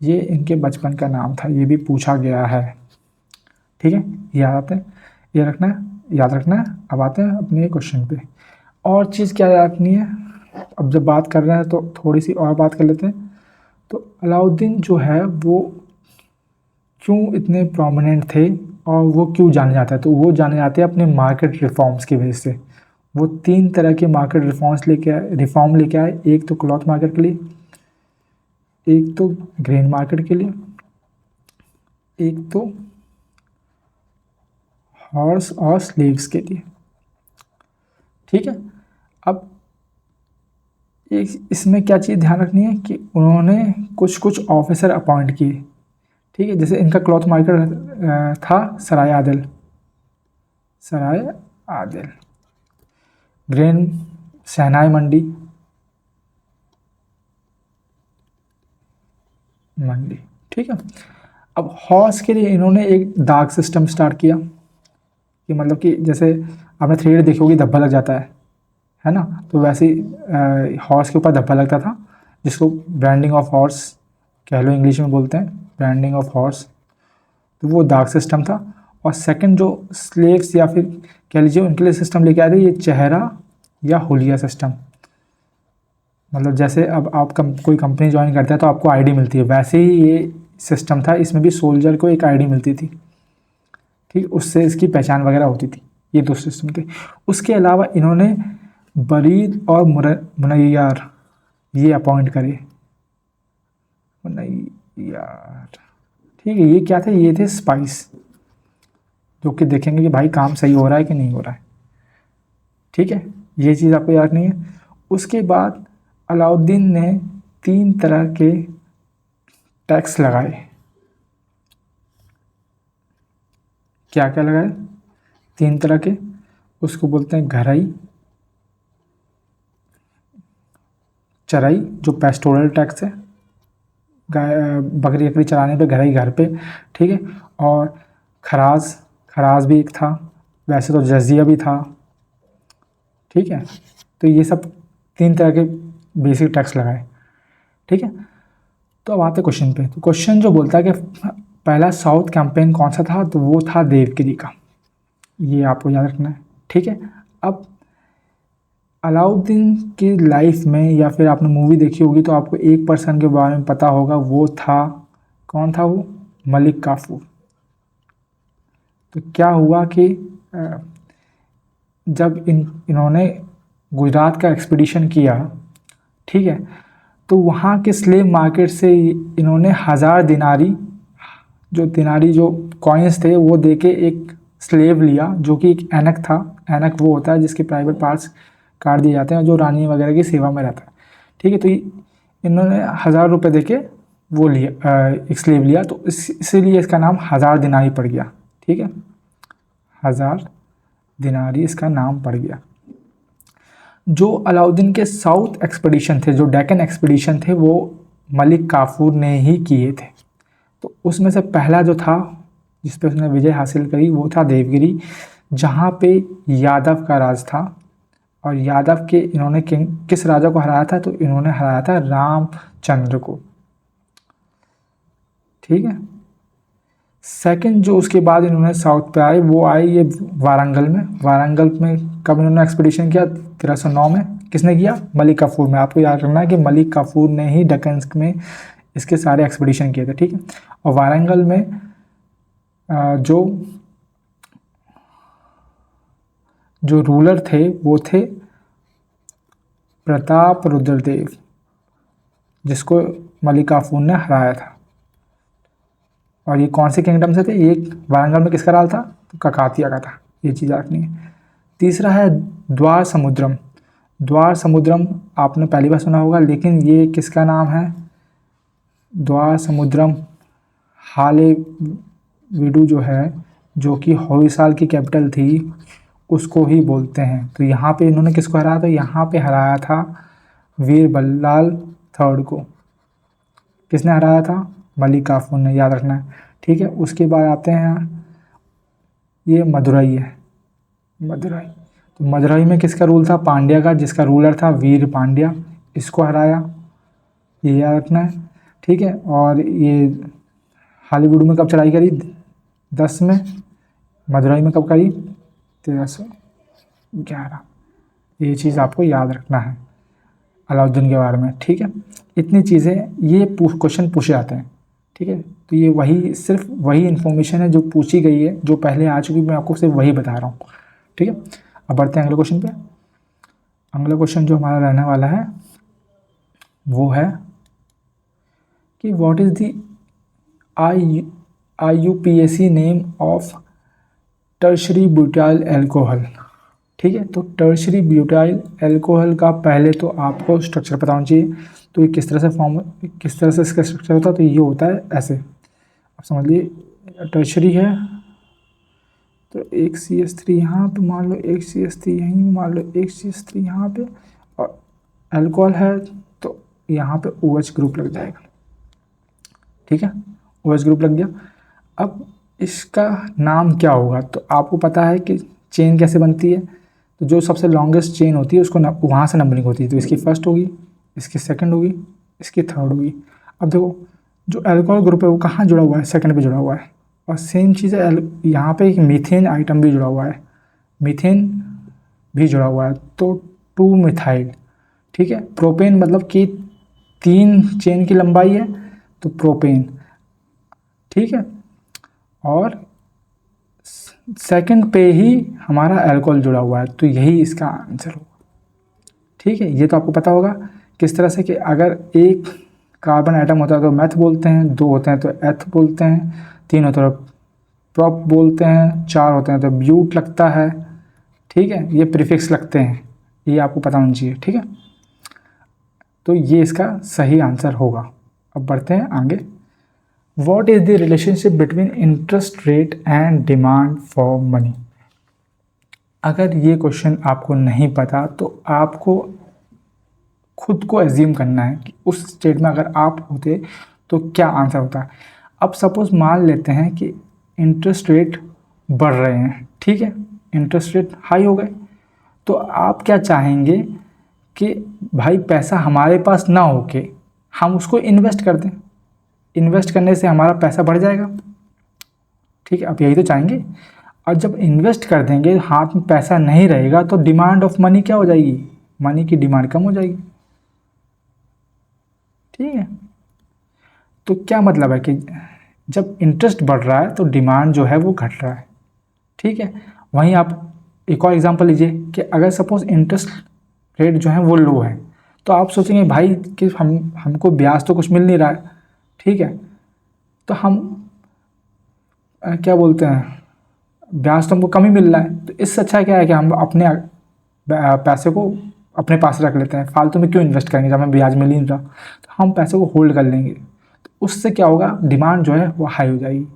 ये इनके बचपन का नाम था, ये भी पूछा गया है, ठीक है। याद रखना है। अब आते हैं अपने क्वेश्चन पे। और चीज़ क्या याद रखनी है, अब जब बात कर रहे हैं तो थोड़ी सी और बात कर लेते हैं। तो अलाउद्दीन जो है वो क्यों इतने प्रोमिनेंट थे और वो क्यों जाने जाते हैं? तो वो जाने जाते हैं अपने मार्केट रिफॉर्म्स की वजह से। वो 3 तरह के मार्केट रिफॉर्म लेके आए। एक तो क्लॉथ मार्केट के लिए, एक तो ग्रेन मार्केट के लिए, एक तो हॉर्स और स्लेव्स के लिए, ठीक है। अब एक इसमें क्या चीज़ ध्यान रखनी है कि उन्होंने कुछ ऑफिसर अपॉइंट किए, ठीक है। जैसे इनका क्लॉथ मार्केट था सराय आदिल, ग्रेन शहनाई मंडी, ठीक है। अब हॉर्स के लिए इन्होंने एक डाक सिस्टम स्टार्ट किया कि मतलब कि जैसे आपने थ्रेड देखी होगी, धब्बा लग जाता है ना, तो वैसे ही हॉर्स के ऊपर धब्बा लगता था जिसको ब्रांडिंग ऑफ हॉर्स कह लो, इंग्लिश में बोलते हैं ब्रांडिंग ऑफ हॉर्स, तो वो डार्क सिस्टम था। और सेकंड जो स्लेव्स या फिर कह लीजिए उनके लिए सिस्टम लेके आए थे, ये चेहरा या हुलिया सिस्टम। मतलब जैसे अब आप कोई कंपनी ज्वाइन करता है तो आपको आईडी मिलती है, वैसे ही ये सिस्टम था, इसमें भी सोल्जर को एक आईडी मिलती थी, ठीक, उससे इसकी पहचान वगैरह होती थी। ये दो सिस्टम थे। उसके अलावा इन्होंने बरीद और मुनैयार ये अपॉइंट करे, मुनैयार, ठीक है। ये क्या थे? ये थे स्पाइस, जो कि देखेंगे कि भाई काम सही हो रहा है कि नहीं हो रहा है, ठीक है। ये चीज़ आपको याद नहीं है। उसके बाद अलाउद्दीन ने 3 तरह के टैक्स लगाए। क्या क्या लगाए? 3 तरह के। उसको बोलते हैं घराई, चराई जो पेस्टोरल टैक्स है, गाय बकरी बकरी चराने पे, घराई घर पे, ठीक है। और खराज, खराज भी एक था, वैसे तो जजिया भी था, ठीक है। तो ये सब 3 तरह के बेसिक टैक्स लगाए, ठीक है। तो अब आते क्वेश्चन पे। तो क्वेश्चन जो बोलता है कि पहला साउथ कैंपेन कौन सा था, तो वो था देवगिरी का, ये आपको याद रखना है, ठीक है। अब अलाउद्दीन की लाइफ में, या फिर आपने मूवी देखी होगी तो आपको एक पर्सन के बारे में पता होगा, वो था, कौन था वो? मलिक काफूर। तो क्या हुआ कि जब इन्होंने गुजरात का एक्सपीडिशन किया, ठीक है, तो वहाँ के स्लेव मार्केट से इन्होंने 1000 दिनारी, जो कॉइन्स थे वो देके एक स्लेव लिया, जो कि एक एनक था। एनक वो होता है जिसके प्राइवेट पार्ट्स काट दिए जाते हैं, जो रानी वगैरह की सेवा में रहता है, ठीक है। तो इन्होंने 1000 रुपये देके वो लिया, एक स्लेव लिया, तो इसीलिए इसका नाम 1000 दिनारी पड़ गया, ठीक है। 1000 दिनारी इसका नाम पड़ गया। जो अलाउद्दीन के साउथ एक्सपीडिशन थे, जो डेक्कन एक्सपीडिशन थे, वो मलिक काफूर ने ही किए थे। तो उसमें से पहला जो था जिस पे उसने विजय हासिल करी, वो था देवगिरी, जहाँ पे यादव का राज था। और यादव के इन्होंने किस राजा को हराया था? तो इन्होंने हराया था रामचंद्र को, ठीक है। सेकंड जो उसके बाद इन्होंने साउथ पे आए, वो आए ये वारंगल में। वारंगल में कब इन्होंने एक्सपीडिशन किया? 1309 में। किसने किया? मलिक काफूर में। आपको याद रखना है कि मलिक काफूर ने ही दक्कन में इसके सारे एक्सपीडिशन किए थे, ठीक है। और वारंगल में जो रूलर थे वो थे प्रताप रुद्रदेव, जिसको मलिक काफूर ने हराया था। और ये कौन से किंगडम से थे? एक वारंगल में किसका राज था? तो ककातिया का था। ये चीज़ रखनी है। तीसरा है द्वार समुद्रम। द्वार समुद्रम आपने पहली बार सुना होगा, लेकिन ये किसका नाम है? द्वार समुद्रम हाले विडू जो है, जो कि होयसाल की कैपिटल थी, उसको ही बोलते हैं। तो यहाँ पे इन्होंने किसको हराया? तो यहाँ पे हराया था वीर बल्लाल थर्ड को। किसने हराया था? मलिक काफूर ने, याद रखना है, ठीक है। उसके बाद आते हैं, ये मदुरई है, मदुरई। तो मदुरई में किसका रूल था? पांड्या का, जिसका रूलर था वीर पांड्या, इसको हराया, ये याद रखना है, ठीक है। और ये हालीवुड में कब चढ़ाई करी? 10 में। मदुरई में कब करी? 1311। ये चीज़ आपको याद रखना है अलाउद्दीन के बारे में, ठीक है। इतनी चीज़ें ये क्वेश्चन पूछे जाते हैं, ठीक है। तो ये सिर्फ वही इन्फॉर्मेशन है जो पूछी गई है, जो पहले आ चुकी, मैं आपको सिर्फ वही बता रहा हूँ, ठीक है। अब बढ़ते हैं अगले क्वेश्चन पे। अगला क्वेश्चन जो हमारा रहने वाला है वो है कि what is the IUPAC name of tertiary butyl alcohol, ठीक है। तो टर्शरी ब्यूटाइल अल्कोहल का पहले तो आपको स्ट्रक्चर पता होना चाहिए। तो ये किस तरह से इसका स्ट्रक्चर होता है? तो ये होता है ऐसे, आप समझ लीजिए टर्शरी है तो एक CH3 यहाँ पे मान लो, एक CH3 यहीं मान लो, एक CH3 यहाँ पे, और अल्कोहल है तो यहाँ पे OH ग्रुप लग जाएगा, ठीक है। OH ग्रुप लग गया। अब इसका नाम क्या होगा? तो आपको पता है कि चेन कैसे बनती है। तो जो सबसे लॉन्गेस्ट चेन होती है उसको वहाँ से नंबरिंग होती है। तो इसकी फर्स्ट होगी, इसकी सेकंड होगी, इसकी थर्ड हुई। अब देखो जो अल्कोहल ग्रुप है वो कहाँ जुड़ा हुआ है, सेकंड पे जुड़ा हुआ है। और सेम चीज़ है यहाँ पे एक मीथेन आइटम भी जुड़ा हुआ है, मीथेन भी जुड़ा हुआ है, तो 2 मिथाइल। ठीक है, प्रोपेन मतलब कि 3 चेन की लंबाई है तो प्रोपेन। ठीक है, और सेकंड पे ही हमारा अल्कोहल जुड़ा हुआ है, तो यही इसका आंसर होगा। ठीक है, ये तो आपको पता होगा किस तरह से कि अगर एक कार्बन आइटम होता है तो मैथ बोलते हैं, 2 होते हैं तो एथ बोलते हैं, 3 होते हैं तो प्रॉप बोलते हैं, 4 होते हैं तो ब्यूट लगता है। ठीक है, ये प्रीफिक्स लगते हैं, ये आपको पता होना चाहिए। ठीक है, तो ये इसका सही आंसर होगा। अब बढ़ते हैं आगे। What is the relationship between interest rate and demand for money? अगर ये क्वेश्चन आपको नहीं पता तो आपको खुद को एज्यूम करना है कि उस स्टेट में अगर आप होते तो क्या आंसर होता है। अब सपोज मान लेते हैं कि इंटरेस्ट रेट बढ़ रहे हैं, ठीक है, इंटरेस्ट रेट हाई हो गए, तो आप क्या चाहेंगे कि भाई पैसा हमारे पास ना हो के हम उसको इन्वेस्ट कर दें, इन्वेस्ट करने से हमारा पैसा बढ़ जाएगा। ठीक है, आप यही तो चाहेंगे। और जब इन्वेस्ट कर देंगे हाथ में पैसा नहीं रहेगा तो डिमांड ऑफ मनी क्या हो जाएगी, मनी की डिमांड कम हो जाएगी। ठीक है, तो क्या मतलब है कि जब इंटरेस्ट बढ़ रहा है तो डिमांड जो है वो घट रहा है। ठीक है, वहीं आप एक और एग्जांपल लीजिए कि अगर सपोज इंटरेस्ट रेट जो है वो लो है तो आप सोचेंगे भाई कि हमको ब्याज तो कुछ मिल नहीं रहा है। ठीक है, तो हम क्या बोलते हैं, ब्याज तो हमको कम ही मिल रहा है, तो इससे अच्छा क्या है कि हम अपने पैसे को अपने पास रख लेते हैं, फालतू में क्यों इन्वेस्ट करेंगे जब हमें ब्याज मिल ही नहीं रहा, तो हम पैसे को होल्ड कर लेंगे। तो उससे क्या होगा, डिमांड जो है वो हाई हो जाएगी।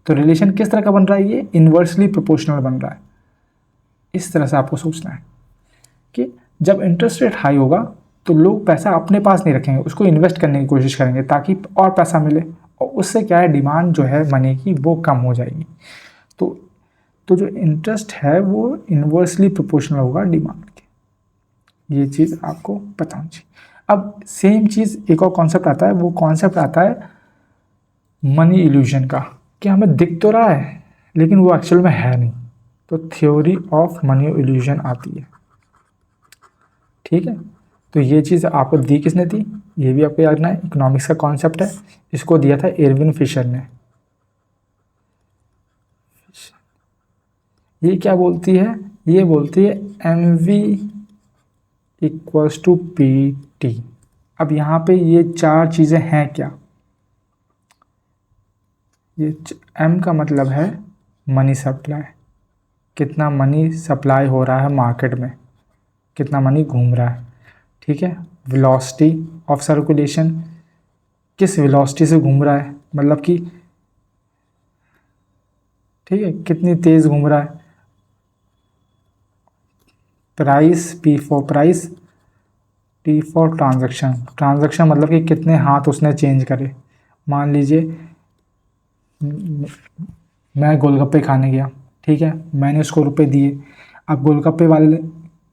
तो रिलेशन किस तरह का बन रहा है, ये इन्वर्सली प्रोपोर्शनल बन रहा है। इस तरह से आपको सोचना है कि जब इंटरेस्ट रेट हाई होगा तो लोग पैसा अपने पास नहीं रखेंगे, उसको इन्वेस्ट करने की कोशिश करेंगे ताकि और पैसा मिले, और उससे क्या है, डिमांड जो है मनी की वो कम हो जाएगी। तो जो इंटरेस्ट है वो इन्वर्सली प्रोपोर्शनल होगा डिमांड के। ये चीज़ आपको पता होनी चाहिए। अब सेम चीज़ एक और कॉन्सेप्ट आता है, वो कॉन्सेप्ट आता है मनी इल्यूजन का, कि हमें दिख तो रहा है लेकिन वो एक्चुअल में है नहीं, तो थ्योरी ऑफ मनी इल्यूजन आती है। ठीक है, तो ये चीज़ आपको दी किसने दी, ये भी आपको याद रखना है, इकोनॉमिक्स का कॉन्सेप्ट है, इसको दिया था एरविन फिशर ने। ये क्या बोलती है, ये बोलती है MV इक्वल्स टू PT। अब यहाँ पे ये 4 चीज़ें हैं क्या, ये M का मतलब है मनी सप्लाई, कितना मनी सप्लाई हो रहा है मार्केट में, कितना मनी घूम रहा है। ठीक है, वेलोसिटी ऑफ सर्कुलेशन, किस वेलोसिटी से घूम रहा है, मतलब कि ठीक है कितनी तेज़ घूम रहा है। Price, P for price, T for transaction, transaction मतलब कि कितने हाथ उसने चेंज करे। मान लीजिए मैं गोलगप्पे खाने गया, ठीक है, मैंने उसको रुपए दिए, अब गोलगप्पे वाले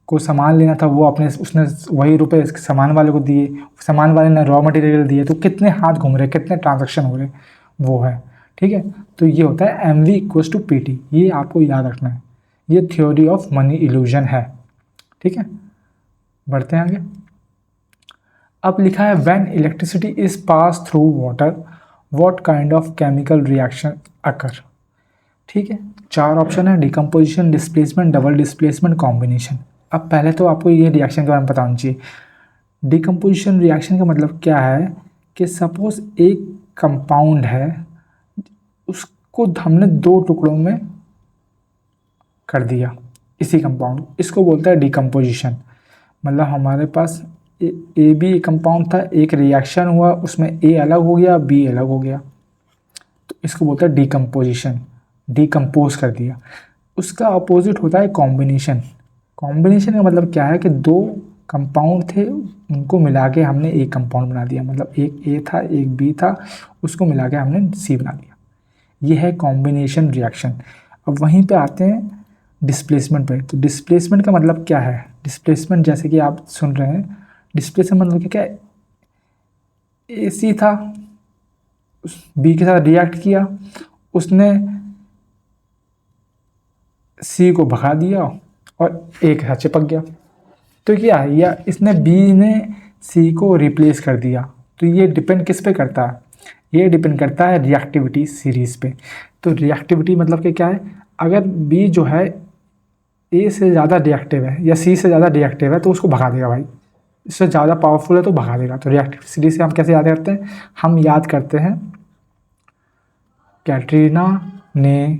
को सामान लेना था, वो अपने उसने वही रुपए सामान वाले को दिए, सामान वाले ने रॉ मटेरियल दिए, तो कितने हाथ घूम रहे, कितने ट्रांजैक्शन हो रहे, वो है। ठीक है, तो ये होता है MV इक्वल्स टू PT, ये आपको याद रखना है, ये थ्योरी ऑफ मनी इल्यूजन है। ठीक है, बढ़ते हैं आगे। अब लिखा है when electricity is pass through water what kind of chemical reaction occur. ठीक है, 4 ऑप्शन है, decomposition, displacement, double displacement, combination. अब पहले तो आपको ये रिएक्शन के बारे में पता होना चाहिए। डिकम्पोजिशन रिएक्शन का मतलब क्या है कि सपोज एक कंपाउंड है, उसको हमने 2 टुकड़ों में कर दिया इसी कंपाउंड, इसको बोलता है डिकम्पोजिशन। मतलब हमारे पास ए बी कंपाउंड था, एक रिएक्शन हुआ, उसमें ए अलग हो गया, बी अलग हो गया, तो इसको बोलता है डिकम्पोजिशन, डिकम्पोज कर दिया। उसका अपोजिट होता है कॉम्बिनेशन। कॉम्बिनेशन का मतलब क्या है कि 2 कंपाउंड थे, उनको मिला के हमने एक कंपाउंड बना दिया, मतलब एक ए था एक बी था, उसको मिला के हमने सी बना दिया, ये है कॉम्बिनेशन रिएक्शन। अब वहीं पे आते हैं डिस्प्लेसमेंट पे। तो डिस्प्लेसमेंट का मतलब क्या है, डिस्प्लेसमेंट जैसे कि आप सुन रहे हैं, डिस्प्लेसमेंट मतलब क्या है, ए सी था, उस बी के साथ रिएक्ट किया, उसने सी को भगा दिया और ए के साथ चिपक गया। तो क्या है, या इसने बी ने सी को रिप्लेस कर दिया। तो ये डिपेंड किस पे करता है, ये डिपेंड करता है रिएक्टिविटी सीरीज़ पे। तो रिएक्टिविटी मतलब कि क्या है, अगर बी जो है ए से ज़्यादा रिएक्टिव है या सी से ज़्यादा रिएक्टिव है तो उसको भगा देगा भाई, इससे ज़्यादा पावरफुल है तो भगा देगा। तो रिएक्टिव सीरीज से हम कैसे याद करते हैं, हम याद करते हैं कैटरीना ने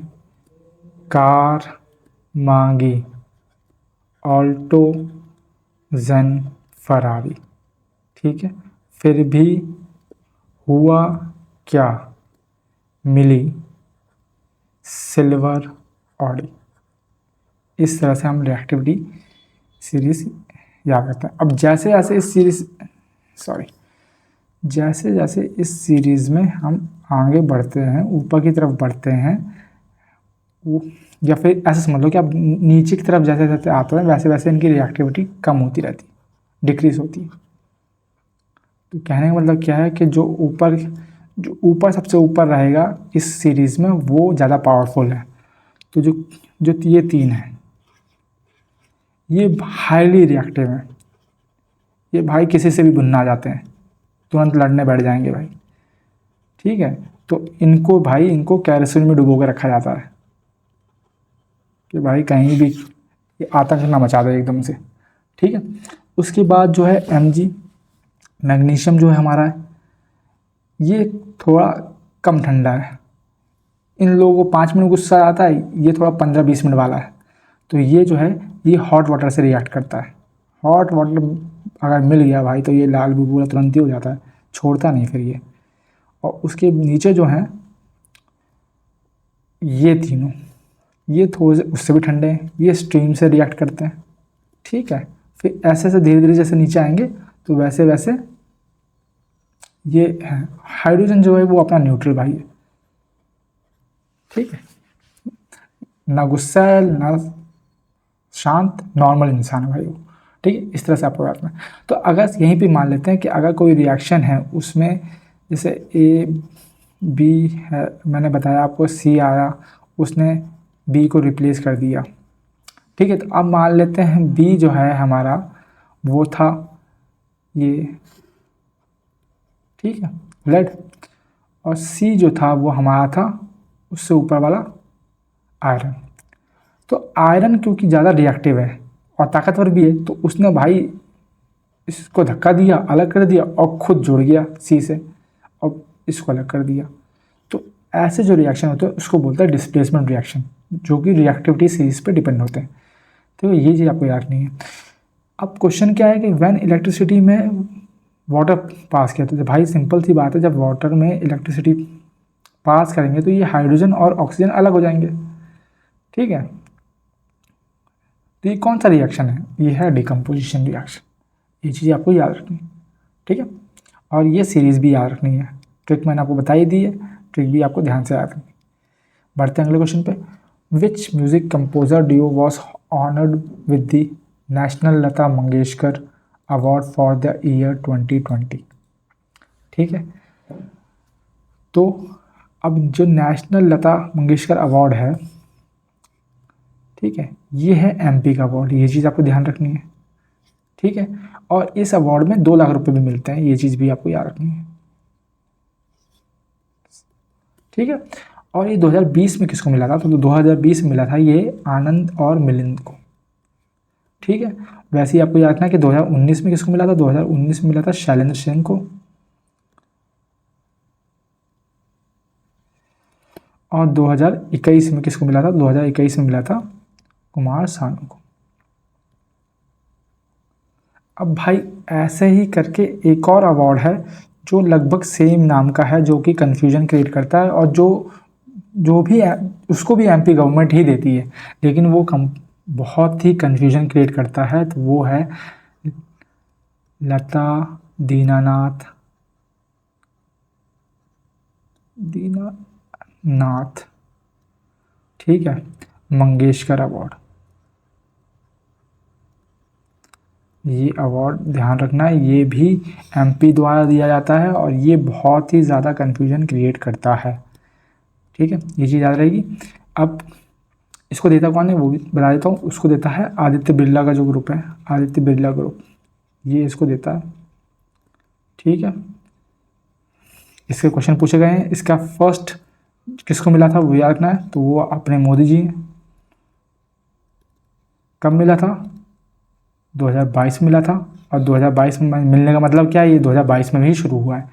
कार मांगी, ऑल्टो जन फरारी, ठीक है, फिर भी हुआ क्या, मिली सिल्वर ऑडी। इस तरह से हम रिएक्टिविटी सीरीज याद करते हैं। अब जैसे जैसे इस सीरीज जैसे जैसे इस सीरीज़ में हम आगे बढ़ते हैं, ऊपर की तरफ बढ़ते हैं, वो या फिर ऐसे समझ लो कि आप नीचे की तरफ जैसे जैसे आते हैं वैसे वैसे इनकी रिएक्टिविटी कम होती रहती है, डिक्रीज होती है। तो कहने का मतलब क्या है कि जो ऊपर सबसे ऊपर रहेगा इस सीरीज़ में वो ज़्यादा पावरफुल है। तो जो जो ये तीन है ये हाईली रिएक्टिव है, ये भाई किसी से भी भुनना आ जाते हैं, तुरंत लड़ने बैठ जाएंगे भाई, ठीक है। तो इनको कैरोसिन में डुबो के रखा जाता है कि भाई कहीं भी ये आतंक ना मचा दे एकदम से, ठीक है। उसके बाद जो है Mg मैग्नीशियम जो है हमारा है, ये थोड़ा कम ठंडा है, इन लोगों को 5 मिनट गुस्सा आता है, ये थोड़ा 15-20 मिनट वाला है। तो ये जो है ये हॉट वाटर से रिएक्ट करता है, हॉट वाटर अगर मिल गया भाई तो ये लाल बुलबुला तुरंत ही हो जाता है, छोड़ता नहीं फिर ये। और उसके नीचे जो है ये तीनों, ये थोड़े उससे भी ठंडे हैं, ये स्ट्रीम से रिएक्ट करते हैं, ठीक है। फिर ऐसे ऐसे धीरे धीरे जैसे नीचे आएंगे तो वैसे वैसे ये है हाइड्रोजन जो है वो अपना न्यूट्रल भाई है, ठीक है, ना गुस्सा है ना शांत, नॉर्मल इंसान है भाई वो, ठीक है। इस तरह से आपको बात में तो अगर यहीं पे मान लेते हैं कि अगर कोई रिएक्शन है उसमें जैसे ए बी है, मैंने बताया आपको सी आया, उसने बी को रिप्लेस कर दिया, ठीक है। तो अब मान लेते हैं बी जो है हमारा वो था ये, ठीक है, लेड, और सी जो था वो हमारा था उससे ऊपर वाला आयरन। तो आयरन क्योंकि ज़्यादा रिएक्टिव है और ताकतवर भी है तो उसने भाई इसको धक्का दिया, अलग कर दिया और खुद जुड़ गया सी से और इसको अलग कर दिया। तो ऐसे जो रिएक्शन होते हैं उसको बोलते हैं डिस्प्लेसमेंट रिएक्शन, जो कि रिएक्टिविटी सीरीज पे डिपेंड होते हैं। तो ये चीज़ आपको याद नहीं है। अब क्वेश्चन क्या है कि व्हेन इलेक्ट्रिसिटी में वाटर पास किया, तो भाई सिंपल सी बात है, जब वाटर में इलेक्ट्रिसिटी पास करेंगे तो ये हाइड्रोजन और ऑक्सीजन अलग हो जाएंगे, ठीक है। तो ये कौन सा रिएक्शन है, ये है डिकम्पोजिशन रिएक्शन, ये चीज़ आपको याद रखनी है, ठीक है। और ये सीरीज़ भी याद रखनी है, ट्रिक मैंने आपको बताई दी है, ट्रिक भी आपको ध्यान से याद रखनी है। बढ़ते हैं अगले क्वेश्चन पे। Which music composer duo was honoured with the national Lata Mangeshkar award for the year 2020, ठीक है। तो अब जो नेशनल लता मंगेशकर अवार्ड है, ठीक है, ये है एमपी का अवार्ड, ये चीज़ आपको ध्यान रखनी है, ठीक है। और इस अवार्ड में 2 लाख रुपए भी मिलते हैं, ये चीज़ भी आपको याद रखनी है, ठीक है। और ये 2020 में किसको मिला था, तो 2020 में मिला था ये आनंद और मिलिंद को, ठीक है। वैसे ही आपको याद रखना कि 2019 में किसको मिला था, 2019 में मिला था शैलेंद्र सिंह को, और 2021 में किसको मिला था, 2021 में मिला था कुमार सानू को। अब भाई ऐसे ही करके एक और अवार्ड है जो लगभग सेम नाम का है, जो कि कन्फ्यूजन क्रिएट करता है, और जो भी उसको भी एमपी गवर्नमेंट ही देती है, लेकिन वो बहुत ही कन्फ्यूजन क्रिएट करता है। तो वो है लता दीनानाथ, ठीक है, मंगेशकर अवार्ड। ये अवार्ड ध्यान रखना है, ये भी एमपी द्वारा दिया जाता है और ये बहुत ही ज़्यादा कन्फ्यूजन क्रिएट करता है। ठीक है, ये चीज़ याद रहेगी। अब इसको देता कौन है वो भी बता देता हूँ। उसको देता है आदित्य बिरला का जो ग्रुप है, आदित्य बिरला ग्रुप, ये इसको देता है। ठीक है, इसके क्वेश्चन पूछे गए हैं। इसका फर्स्ट किसको मिला था वो याद रखना है, तो वो अपने मोदी जी हैं। कब मिला था? 2022 में मिला था। और 2022 में मिलने का मतलब क्या है, ये 2022 में भी शुरू हुआ है।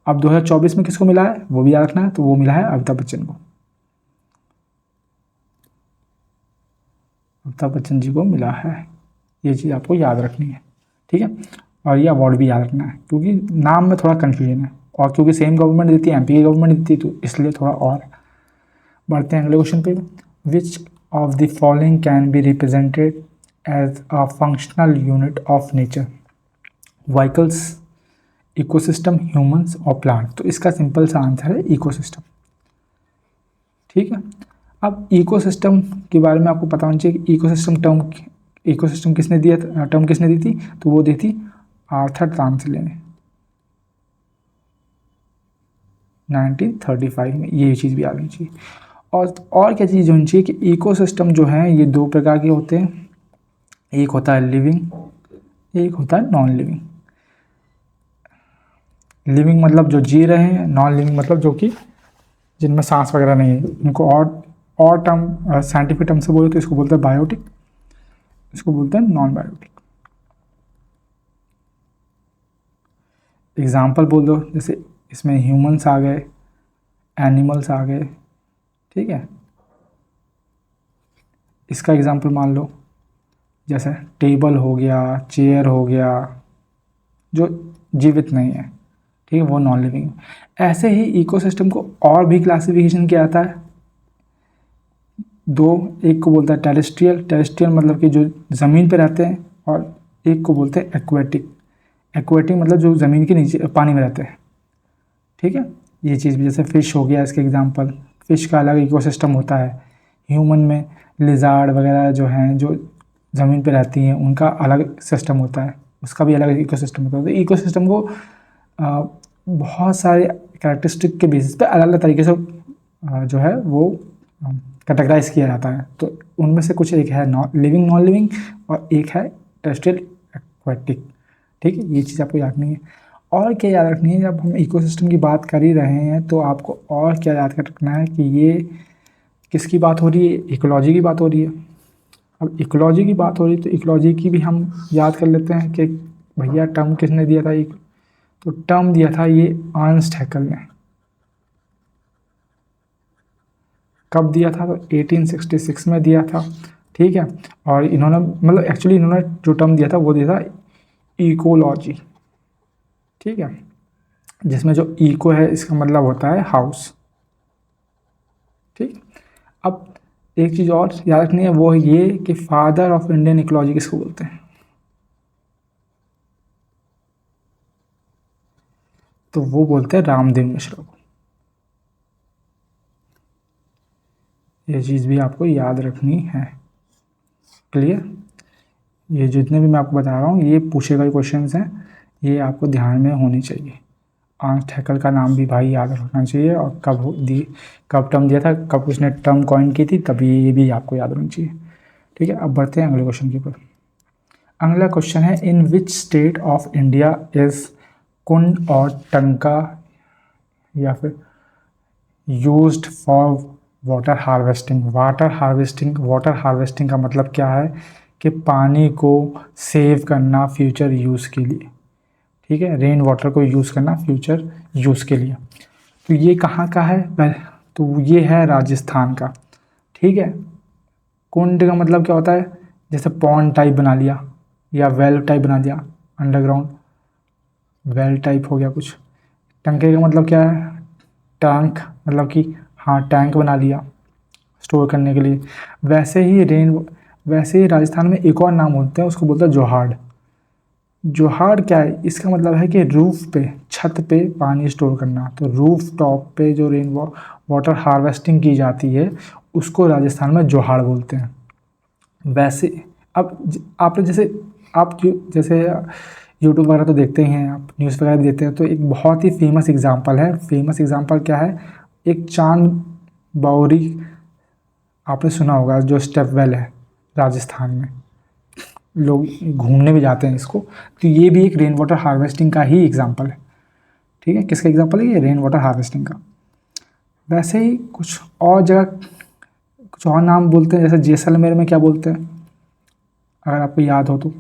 अब 2024 में किसको मिला है वो भी याद रखना है, तो वो मिला है अमिताभ बच्चन को। अमिताभ बच्चन जी को मिला है, ये चीज़ आपको याद रखनी है। ठीक है, और ये अवार्ड भी याद रखना है क्योंकि नाम में थोड़ा कन्फ्यूजन है, और क्योंकि सेम गवर्नमेंट देती है, एमपी की गवर्नमेंट देती है, तो इसलिए थोड़ा और। बढ़ते हैं अगले क्वेश्चन पे। Which of the following can be represented as a functional unit of nature? Vehicles, ecosystem, humans और प्लांट। तो इसका सिंपल सा आंसर है इकोसिस्टम। ठीक है, अब इकोसिस्टम के बारे में आपको पता होना चाहिए कि इकोसिस्टम किसने दिया था, टर्म किसने दी थी, तो वो दी थी आर्थर तांसले ने 1935 में। ये चीज़ भी याद होनी चाहिए। और क्या चीज़ होनी चाहिए कि इकोसिस्टम जो है ये दो प्रकार के होते हैं, एक होता है लिविंग, एक होता है नॉन लिविंग। लिविंग मतलब जो जी रहे हैं, नॉन लिविंग मतलब जो कि जिनमें सांस वगैरह नहीं है। इनको और टर्म साइंटिफिक टर्म से बोले तो इसको बोलते हैं बायोटिक, इसको बोलते हैं नॉन बायोटिक। एग्जाम्पल बोल दो, जैसे इसमें ह्यूमंस आ गए, एनिमल्स आ गए। ठीक है, इसका एग्जाम्पल मान लो जैसे टेबल हो गया, चेयर हो गया, जो जीवित नहीं है। ठीक है, वो नॉन लिविंग। ऐसे ही इकोसिस्टम को और भी क्लासिफिकेशन किया जाता है दो, एक को बोलता है टेरेस्ट्रियल, टेरेस्ट्रियल मतलब कि जो ज़मीन पे रहते हैं, और एक को बोलते हैं एक्वेटिक, एक्वेटिक मतलब जो ज़मीन के नीचे पानी में रहते हैं। ठीक है, ये चीज़ भी जैसे फ़िश हो गया इसके एग्जांपल, फ़िश का अलग इकोसिस्टम होता है। ह्यूमन में लिजार्ड वगैरह जो हैं, जो ज़मीन पे रहती हैं, उनका अलग सिस्टम होता है, उसका भी अलग इकोसिस्टम होता है। तो इकोसिस्टम को बहुत सारे कैरेक्टरिस्टिक के बेसिस पे अलग अलग तरीके से जो है वो कैटेगराइज किया जाता है। तो उनमें से कुछ एक है लिविंग, नॉन लिविंग, और एक है टेरेस्ट्रियल, एक्वेटिक। ठीक है, ये चीज़ आपको याद रखनी है। और क्या याद रखनी है, जब हम इकोसिस्टम की बात कर ही रहे हैं तो आपको और क्या याद रखना है कि ये किसकी बात हो रही है, इकोलॉजी की बात हो रही है। अब इकोलॉजी की बात हो रही है तो इकोलॉजी की भी हम याद कर लेते हैं कि भैया टर्म किसने दिया था। तो टर्म दिया था ये अर्नस्ट हैकेल ने। कब दिया था, तो 1866 में दिया था। ठीक है, और इन्होंने मतलब एक्चुअली इन्होंने जो टर्म दिया था वो दिया था इकोलॉजी। ठीक है, जिसमें जो इको है इसका मतलब होता है हाउस। ठीक, अब एक चीज़ और याद रखनी है, वो है ये कि फादर ऑफ इंडियन इकोलॉजी किसको बोलते हैं, तो वो बोलते हैं रामदेव मिश्रा को। ये चीज़ भी आपको याद रखनी है। क्लियर, ये जितने भी मैं आपको बता रहा हूँ ये पूछे गए क्वेश्चंस हैं, ये आपको ध्यान में होनी चाहिए। अर्नस्ट हैकेल का नाम भी भाई याद रखना चाहिए, और कब टर्म दिया था, कब उसने टर्म कॉइन की थी, तभी ये भी आपको याद रखना चाहिए। ठीक है, अब बढ़ते हैं अगले क्वेश्चन के ऊपर। अगला क्वेश्चन है, in which state of India is Kund और टंका या फिर used for water harvesting. Water harvesting का मतलब क्या है कि पानी को सेव करना फ्यूचर यूज़ के लिए। ठीक है, रेन वाटर को यूज़ करना फ्यूचर यूज़ के लिए। तो ये कहाँ का है, तो ये है राजस्थान का। ठीक है, कुंड का मतलब क्या होता है, जैसे पॉन्ड टाइप बना लिया या वेल टाइप बना दिया, अंडरग्राउंड वेल टाइप हो गया कुछ। टंके का मतलब क्या है, टैंक मतलब कि हाँ टैंक बना लिया स्टोर करने के लिए। वैसे ही राजस्थान में एक और नाम होता है, उसको बोलते हैं जोहाड़। जोहाड़ क्या है, इसका मतलब है कि रूफ पे, छत पे पानी स्टोर करना। तो रूफ टॉप पे जो रेन वाटर हार्वेस्टिंग की जाती है उसको राजस्थान में जोहाड़ बोलते हैं। वैसे अब आपने जैसे आप जैसे यूट्यूब वगैरह तो देखते ही हैं, आप न्यूज़ वगैरह भी देखते हैं, तो एक बहुत ही फेमस एग्जांपल है। फेमस एग्जांपल क्या है? एक चांद बावरी, आपने सुना होगा, जो स्टेप वेल है राजस्थान में, लोग घूमने भी जाते हैं इसको। तो ये भी एक रेन वाटर हार्वेस्टिंग का ही एग्जांपल है। ठीक है, किसका एग्जांपल है? ये रेन वाटर हार्वेस्टिंग का। वैसे ही कुछ और जगह कुछ और नाम बोलते हैं, जैसे जैसलमेर में क्या बोलते हैं, अगर आपको याद हो तो?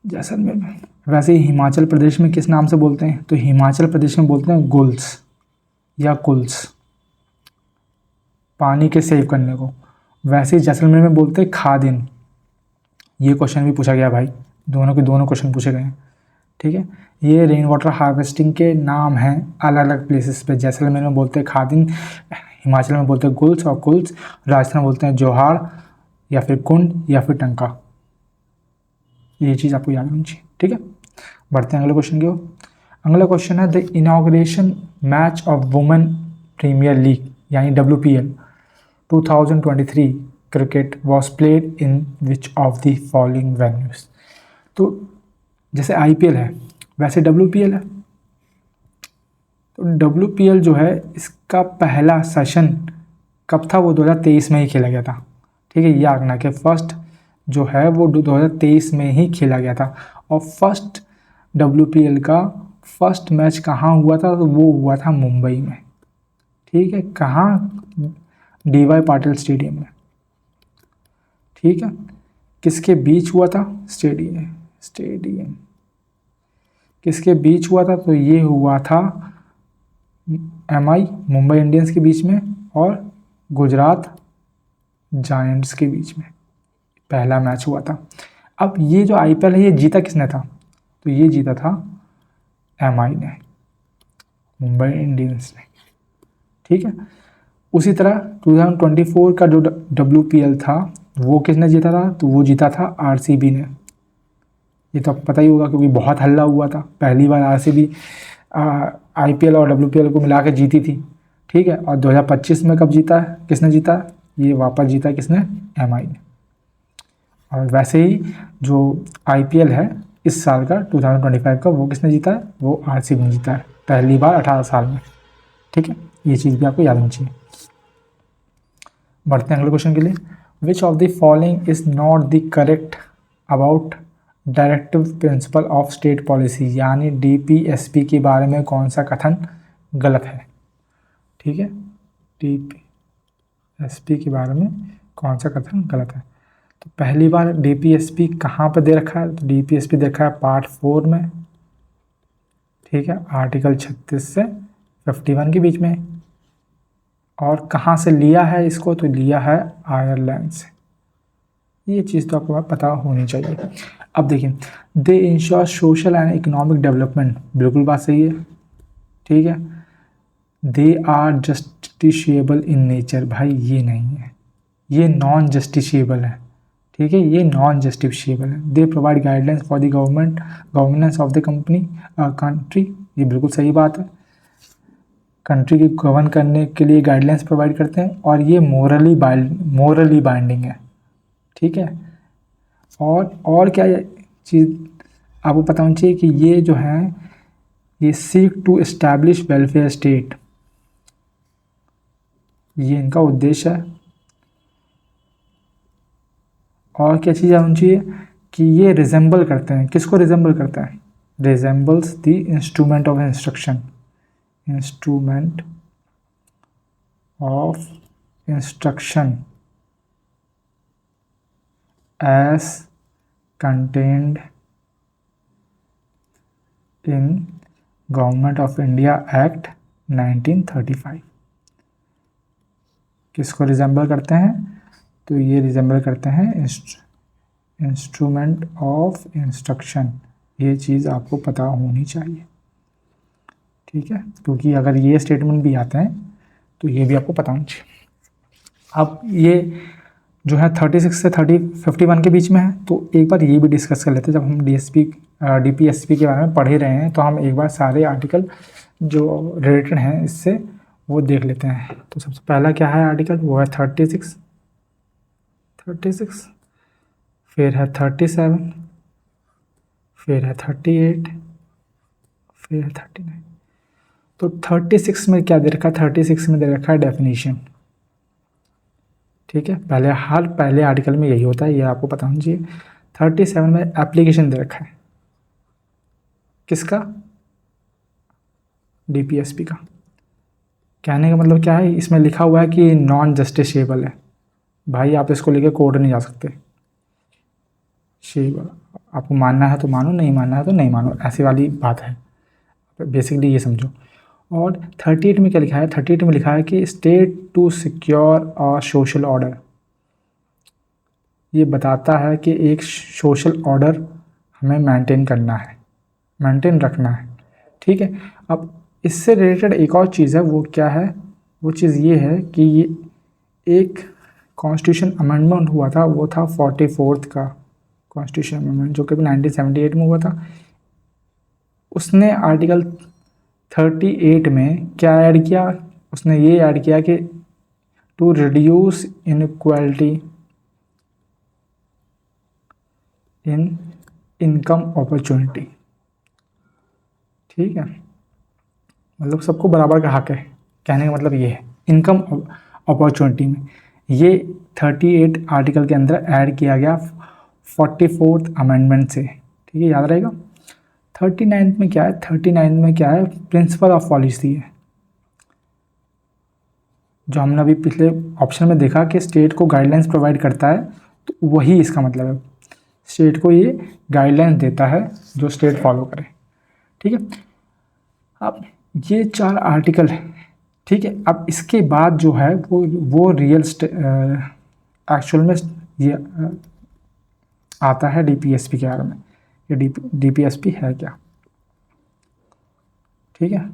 जैसलमेर में। वैसे ही हिमाचल प्रदेश में किस नाम से बोलते हैं? तो हिमाचल प्रदेश में बोलते हैं गुल्स या कुल्स, पानी के सेव करने को। वैसे ही जैसलमेर में बोलते हैं खादिन। ये क्वेश्चन भी पूछा गया भाई, दोनों के दोनों क्वेश्चन पूछे गए हैं। ठीक है, ये रेन वाटर हार्वेस्टिंग के नाम हैं अलग अलग प्लेसेस पे। जैसलमेर में बोलते हैं खादिन, हिमाचल में बोलते हैं गुल्स और कुल्स, राजस्थान में बोलते हैं जोहाड़ या फिर कुंड या फिर टंका। ये चीज़ आपको याद होनी चाहिए। ठीक है, बढ़ते हैं अगले क्वेश्चन की ओर। अगला क्वेश्चन है the inauguration match of women premiere league यानी WPL 2023 cricket was played in which of the following venues. तो जैसे IPL है वैसे WPL है। तो WPL जो है इसका पहला सेशन कब था? वो 2023 में ही खेला गया था। ठीक है, याद रखना कि फर्स्ट जो है वो 2023 में ही खेला गया था। और फर्स्ट WPL का फर्स्ट मैच कहाँ हुआ था? तो वो हुआ था मुंबई में। ठीक है, कहाँ? DY पाटिल स्टेडियम में। ठीक है, किसके बीच हुआ था? स्टेडियम किसके बीच हुआ था? तो ये हुआ था MI मुंबई इंडियंस के बीच में और गुजरात जायंट्स के बीच में पहला मैच हुआ था। अब ये जो IPL है ये जीता किसने था? तो ये जीता था MI ने, मुंबई इंडियंस ने। ठीक है, उसी तरह 2024 का जो WPL था वो किसने जीता था? तो वो जीता था RCB ने। ये तो पता ही होगा क्योंकि बहुत हल्ला हुआ था, पहली बार RCB IPL और WPL को मिला के जीती थी। ठीक है, और 2025 में कब जीता है? किसने जीता? ये वापस जीता किसने? MI ने। और वैसे ही जो IPL है इस साल का 2025 का, वो किसने जीता है? वो RCB ने जीता है, पहली बार 18 साल में। ठीक है, ये चीज़ भी आपको याद होनी चाहिए। बढ़ते हैं अगले क्वेश्चन के लिए। विच of the following is not the correct about directive principle of state policy, यानी DPSP के बारे में कौन सा कथन गलत है? ठीक है, DPSP के बारे में कौन सा कथन गलत है? तो पहली बार DPSP कहाँ पर दे रखा है? तो DPSP देखा है पार्ट 4 में। ठीक है, आर्टिकल 36 से 51 के बीच में। और कहाँ से लिया है इसको? तो लिया है आयरलैंड से। ये चीज़ तो आपको पता होनी चाहिए। अब देखिए, they ensure social and economic development, बिल्कुल बात सही है। ठीक है, they are justiciable in nature, भाई ये नहीं है, ये नॉन जस्टिशिएबल है। ठीक है, ये नॉन जस्टिशिएबल है। They provide guidelines for the governance of the country, ये बिल्कुल सही बात है। कंट्री की गवर्न करने के लिए गाइडलाइंस प्रोवाइड करते हैं और ये मोरली बाइंडिंग है। ठीक है, और क्या चीज़ आपको पता होनी चाहिए कि ये जो है ये seek to establish welfare state, ये इनका उद्देश्य है। और क्या चीज़ होनी चाहिए कि ये रिजेंबल करते हैं, किसको रिजेंबल करता है? Resembles the instrument of instruction, instrument of instruction as contained in government of India act 1935। किसको रिजेंबल करते हैं? तो ये रिजेंबल करते हैं इंस्ट्रूमेंट ऑफ इंस्ट्रक्शन। ये चीज़ आपको पता होनी चाहिए। ठीक है, क्योंकि अगर ये स्टेटमेंट भी आते हैं तो ये भी आपको पता होना चाहिए। अब ये जो है 36 से 51 के बीच में है, तो एक बार ये भी डिस्कस कर लेते हैं। जब हम DPSP के बारे में पढ़ ही रहे हैं तो हम एक बार सारे आर्टिकल जो रिलेटेड हैं इससे वो देख लेते हैं। तो सबसे पहला क्या है आर्टिकल? वो है 36 फिर है 37, फिर है 38, फिर है 39। तो 36 में क्या दे रखा है? 36 में दे रखा है डेफिनेशन। ठीक है, पहले आर्टिकल में यही होता है, ये आपको पता होना चाहिए। 37 में एप्लीकेशन दे रखा है, किसका? डीपीएसपी का। कहने का मतलब क्या है, इसमें लिखा हुआ है कि नॉन जस्टिसेबल है। भाई आप इसको लेके कोर्ट नहीं जा सकते। शेबल, आपको मानना है तो मानो, नहीं मानना है तो नहीं मानो, ऐसी वाली बात है। बेसिकली ये समझो। और 38 में क्या लिखा है? 38 में लिखा है कि state to secure a social order. ये बताता है कि एक सोशल ऑर्डर हमें मेंटेन करना है, मेंटेन रखना है। ठीक है, अब इससे रिलेटेड एक और चीज़ है, वो क्या है? वो चीज़ ये है कि ये एक कॉन्स्टिट्यूशन अमेंडमेंट हुआ था, वो था 44th का कॉन्स्टिट्यूशन अमेंडमेंट, जो कि 1978 में हुआ था। उसने आर्टिकल 38 में क्या ऐड किया? उसने ये ऐड किया कि to reduce inequality in income opportunity. ठीक है, मतलब सबको बराबर का हक है, कहने का मतलब ये है इनकम अपॉर्चुनिटी में। ये 38 आर्टिकल के अंदर ऐड किया गया 44th अमेंडमेंट से। ठीक है, याद रहेगा। 39 में क्या है? 39 में क्या है? प्रिंसिपल ऑफ पॉलिसी है, जो हमने अभी पिछले ऑप्शन में देखा कि स्टेट को गाइडलाइंस प्रोवाइड करता है, तो वही इसका मतलब है। स्टेट को ये गाइडलाइंस देता है जो स्टेट फॉलो करे। ठीक है, अब ये 4 आर्टिकल है। ठीक है, अब इसके बाद जो है वो रियल एक्चुअल में ये आता है डीपीएसपी के बारे में। ये डीपीएसपी है क्या? ठीक है,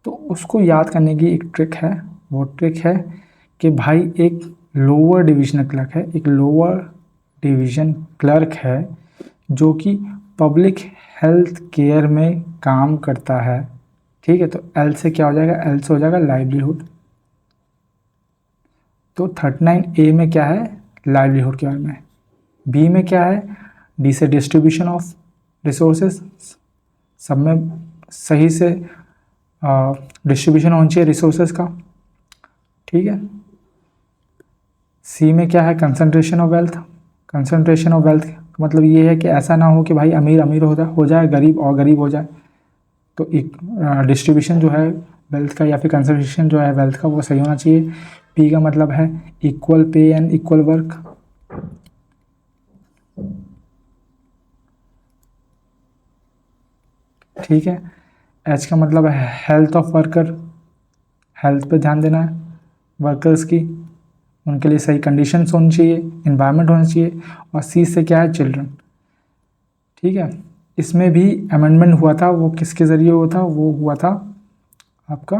तो उसको याद करने की एक ट्रिक है। वो ट्रिक है कि भाई एक लोअर डिवीजन क्लर्क है, एक लोअर डिवीजन क्लर्क है जो कि पब्लिक हेल्थ केयर में काम करता है। ठीक है, तो एल से क्या हो जाएगा? एल से हो जाएगा लाइवलीहुड। तो 39A में क्या है? लाइवलीहुड के बारे में। बी में क्या है? डी से डिस्ट्रीब्यूशन ऑफ रिसोर्सेज, सब में सही से डिस्ट्रीब्यूशन होना चाहिए रिसोर्सेज का। ठीक है, सी में क्या है? Concentration of wealth. Concentration of wealth मतलब ये है कि ऐसा ना हो कि भाई अमीर अमीर हो जाए, गरीब और गरीब हो जाए। तो एक डिस्ट्रीब्यूशन जो है वेल्थ का या फिर कंसंट्रेशन जो है वेल्थ का, वो सही होना चाहिए। पी का मतलब है equal pay and equal work. ठीक है, एच का मतलब है हेल्थ ऑफ वर्कर, हेल्थ पे ध्यान देना है वर्कर्स की, उनके लिए सही कंडीशंस होनी चाहिए, इन्वायरमेंट होना चाहिए। और सी से क्या है? चिल्ड्रन। ठीक है, इसमें भी अमेंडमेंट हुआ था, वो किसके ज़रिए हुआ था? वो हुआ था आपका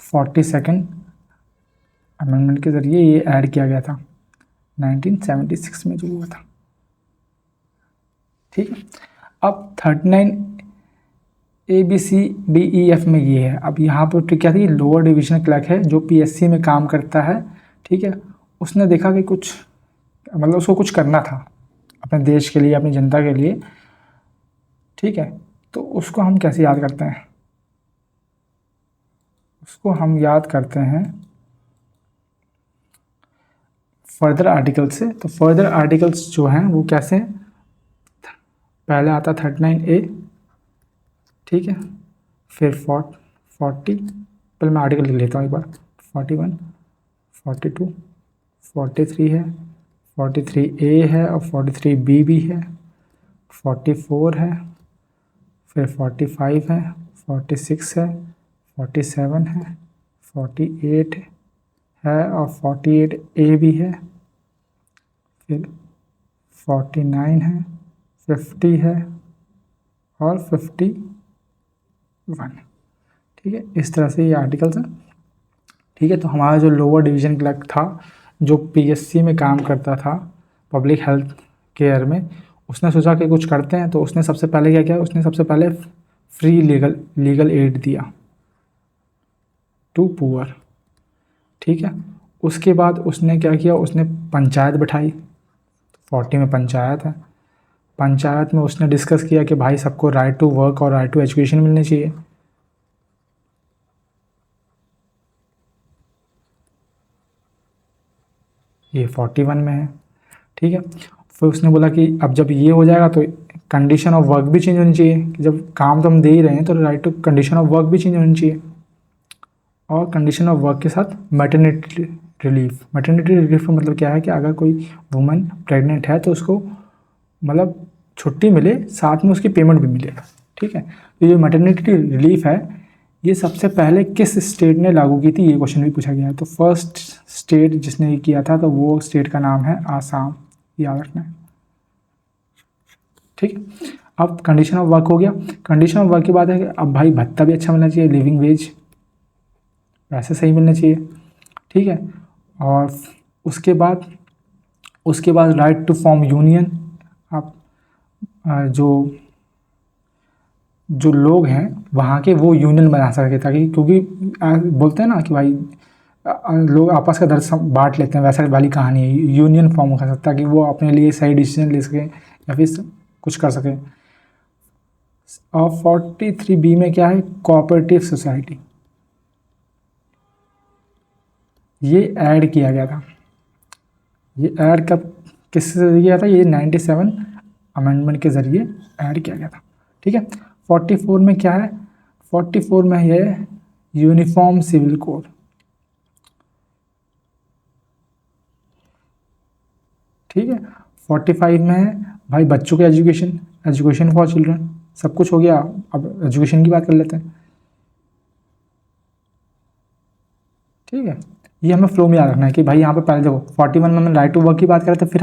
42nd अमेंडमेंट के ज़रिए ये ऐड किया गया था 1976 में जो हुआ था। ठीक है, अब 39 ABCDEF में ये है। अब यहाँ पर क्या थी? लोअर डिवीजन क्लर्क है जो PSC में काम करता है। ठीक है, उसने देखा कि कुछ मतलब उसको कुछ करना था अपने देश के लिए, अपनी जनता के लिए। ठीक है, तो उसको हम कैसे याद करते हैं? उसको हम याद करते हैं फर्दर आर्टिकल से। तो फर्दर आर्टिकल्स जो हैं वो कैसे हैं? पहले आता 39A। ठीक है, फिर 40, पहले मैं आर्टिकल लिख लेता हूँ एक बार। 41, 42, 43 है, 43A है और 43B भी है, 44 है, फिर 45 है, 46 है, 47 है, 48 है और 48A भी है, फिर 49 है, 50 है और 51। ठीक है, इस तरह से ये आर्टिकल्स हैं। ठीक है, तो हमारा जो लोअर डिवीजन क्लर्क था जो PSC में काम करता था पब्लिक हेल्थ केयर में, उसने सोचा कि कुछ करते हैं, तो उसने सबसे पहले क्या किया? उसने सबसे पहले फ्री लीगल एड दिया टू पुअर। ठीक है, उसके बाद उसने क्या किया, उसने पंचायत बैठाई। 40 में पंचायत है। पंचायत में उसने डिस्कस किया कि भाई सबको राइट टू वर्क और राइट टू एजुकेशन मिलनी चाहिए। ये 41 में है। ठीक है, फिर उसने बोला कि अब जब ये हो जाएगा तो कंडीशन ऑफ वर्क भी चेंज होनी चाहिए, कि जब काम तो हम दे ही रहे हैं तो right to condition of work भी चेंज होनी चाहिए। और कंडीशन ऑफ वर्क के साथ मैटरनिटी रिलीफ। मैटरनिटी रिलीफ का मतलब क्या है कि अगर कोई वुमन प्रेग्नेंट है तो उसको मतलब छुट्टी मिले, साथ में उसकी पेमेंट भी मिलेगा। ठीक है, तो ये मैटरनिटी रिलीफ है, ये सबसे पहले किस स्टेट ने लागू की थी, ये क्वेश्चन भी पूछा गया है। तो फर्स्ट स्टेट जिसने ये किया था तो वो स्टेट का नाम है आसाम, याद रखना है। ठीक है, अब कंडीशन ऑफ वर्क हो गया। कंडीशन ऑफ वर्क की बात है कि अब भाई भत्ता भी अच्छा मिलना चाहिए, लिविंग वेज वैसे सही मिलना चाहिए। ठीक है, और उसके बाद राइट टू फॉर्म यूनियन। आप जो जो लोग हैं वहाँ के वो यूनियन बना सके, ताकि क्योंकि बोलते हैं ना कि भाई लोग आपस का दर्द बांट लेते हैं, वैसा वाली कहानी है। यूनियन फॉर्म कर सकता है कि वो अपने लिए सही डिसीजन ले सकें या फिर कुछ कर सकें। और 43B में क्या है, कोऑपरेटिव सोसाइटी, ये ऐड किया गया था। ये ऐड कब किससे जरिए किया था, ये 97 अमेंडमेंट के ज़रिए ऐड किया गया था। ठीक है, 44 में क्या है, 44 में ये यूनिफॉर्म सिविल कोड। ठीक है, 45 में है भाई बच्चों के एजुकेशन, एजुकेशन फॉर चिल्ड्रन। सब कुछ हो गया, अब एजुकेशन की बात कर लेते हैं। ठीक है, ये हमें फ्लो में याद रखना है कि भाई यहाँ पे पहले देखो 41 में हमने राइट टू वर्क की बात करें, तो फिर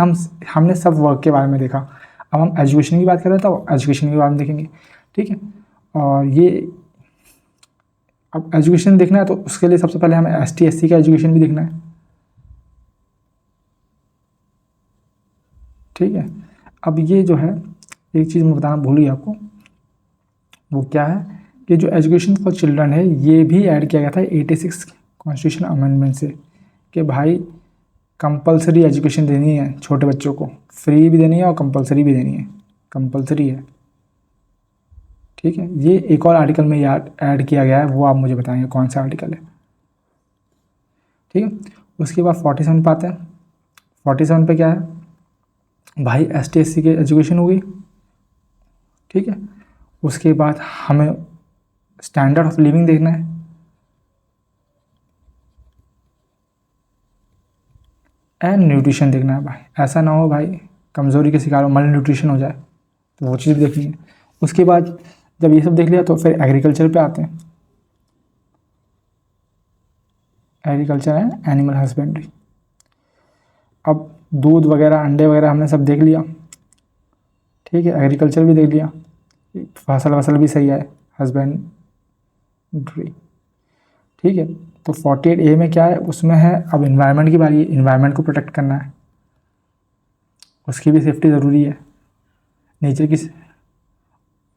हमने सब वर्क के बारे में देखा। अब हम एजुकेशन की बात कर रहे हैं तो एजुकेशन के बारे में देखेंगे। ठीक है, और ये अब एजुकेशन देखना है तो उसके लिए सबसे पहले हमें ST SC का एजुकेशन भी देखना है। ठीक है, अब ये जो है एक चीज़ मैं बताना भूल गया आपको, वो क्या है कि जो एजुकेशन फॉर चिल्ड्रन है ये भी ऐड किया गया था 86 कॉन्स्टिट्यूशन अमेंडमेंट से, कि भाई कंपलसरी एजुकेशन देनी है छोटे बच्चों को, फ्री भी देनी है और कंपलसरी भी देनी है, कंपलसरी है। ठीक है, ये एक और आर्टिकल में याद ऐड किया गया है, वो आप मुझे बताएंगे कौन सा आर्टिकल है। ठीक है, उसके बाद 47 पे आते हैं। 47 पे क्या है भाई, ST SC की एजुकेशन होगी। ठीक है, उसके बाद हमें स्टैंडर्ड ऑफ लिविंग देखना है। एंड न्यूट्रिशन देखना है भाई, ऐसा ना हो भाई कमज़ोरी के शिकार हो, मल न्यूट्रिशन हो जाए, तो वो चीज़ भी देखनी है। उसके बाद जब ये सब देख लिया तो फिर एग्रीकल्चर पे आते हैं। Agriculture and animal husbandry. अब दूध वगैरह अंडे वगैरह हमने सब देख लिया। ठीक है, एग्रीकल्चर भी देख लिया, फसल भी सही है, हस्बेंड्री। ठीक है, तो 48A में क्या है, उसमें है अब इन्वायरमेंट की बारी है, इन्वायरमेंट को प्रोटेक्ट करना है, उसकी भी सेफ्टी ज़रूरी है। नेचर की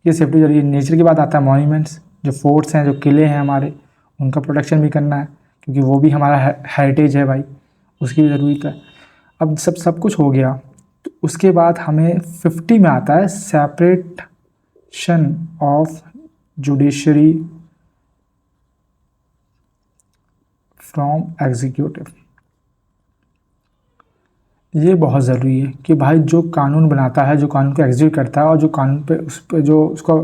ये सेफ्टी जरूरी है। नेचर की बात आता है, मॉन्यूमेंट्स जो फोर्ट्स हैं, जो किले हैं हमारे, उनका प्रोटेक्शन भी करना है, क्योंकि वो भी हमारा हेरिटेज है भाई, उसकी भी ज़रूरत है। अब सब कुछ हो गया, तो उसके बाद हमें 50 में आता है separation of judiciary from executive. ये बहुत ज़रूरी है कि भाई जो कानून बनाता है, जो कानून को एग्जीक्यूट करता है, और जो कानून पे उस पर जो उसको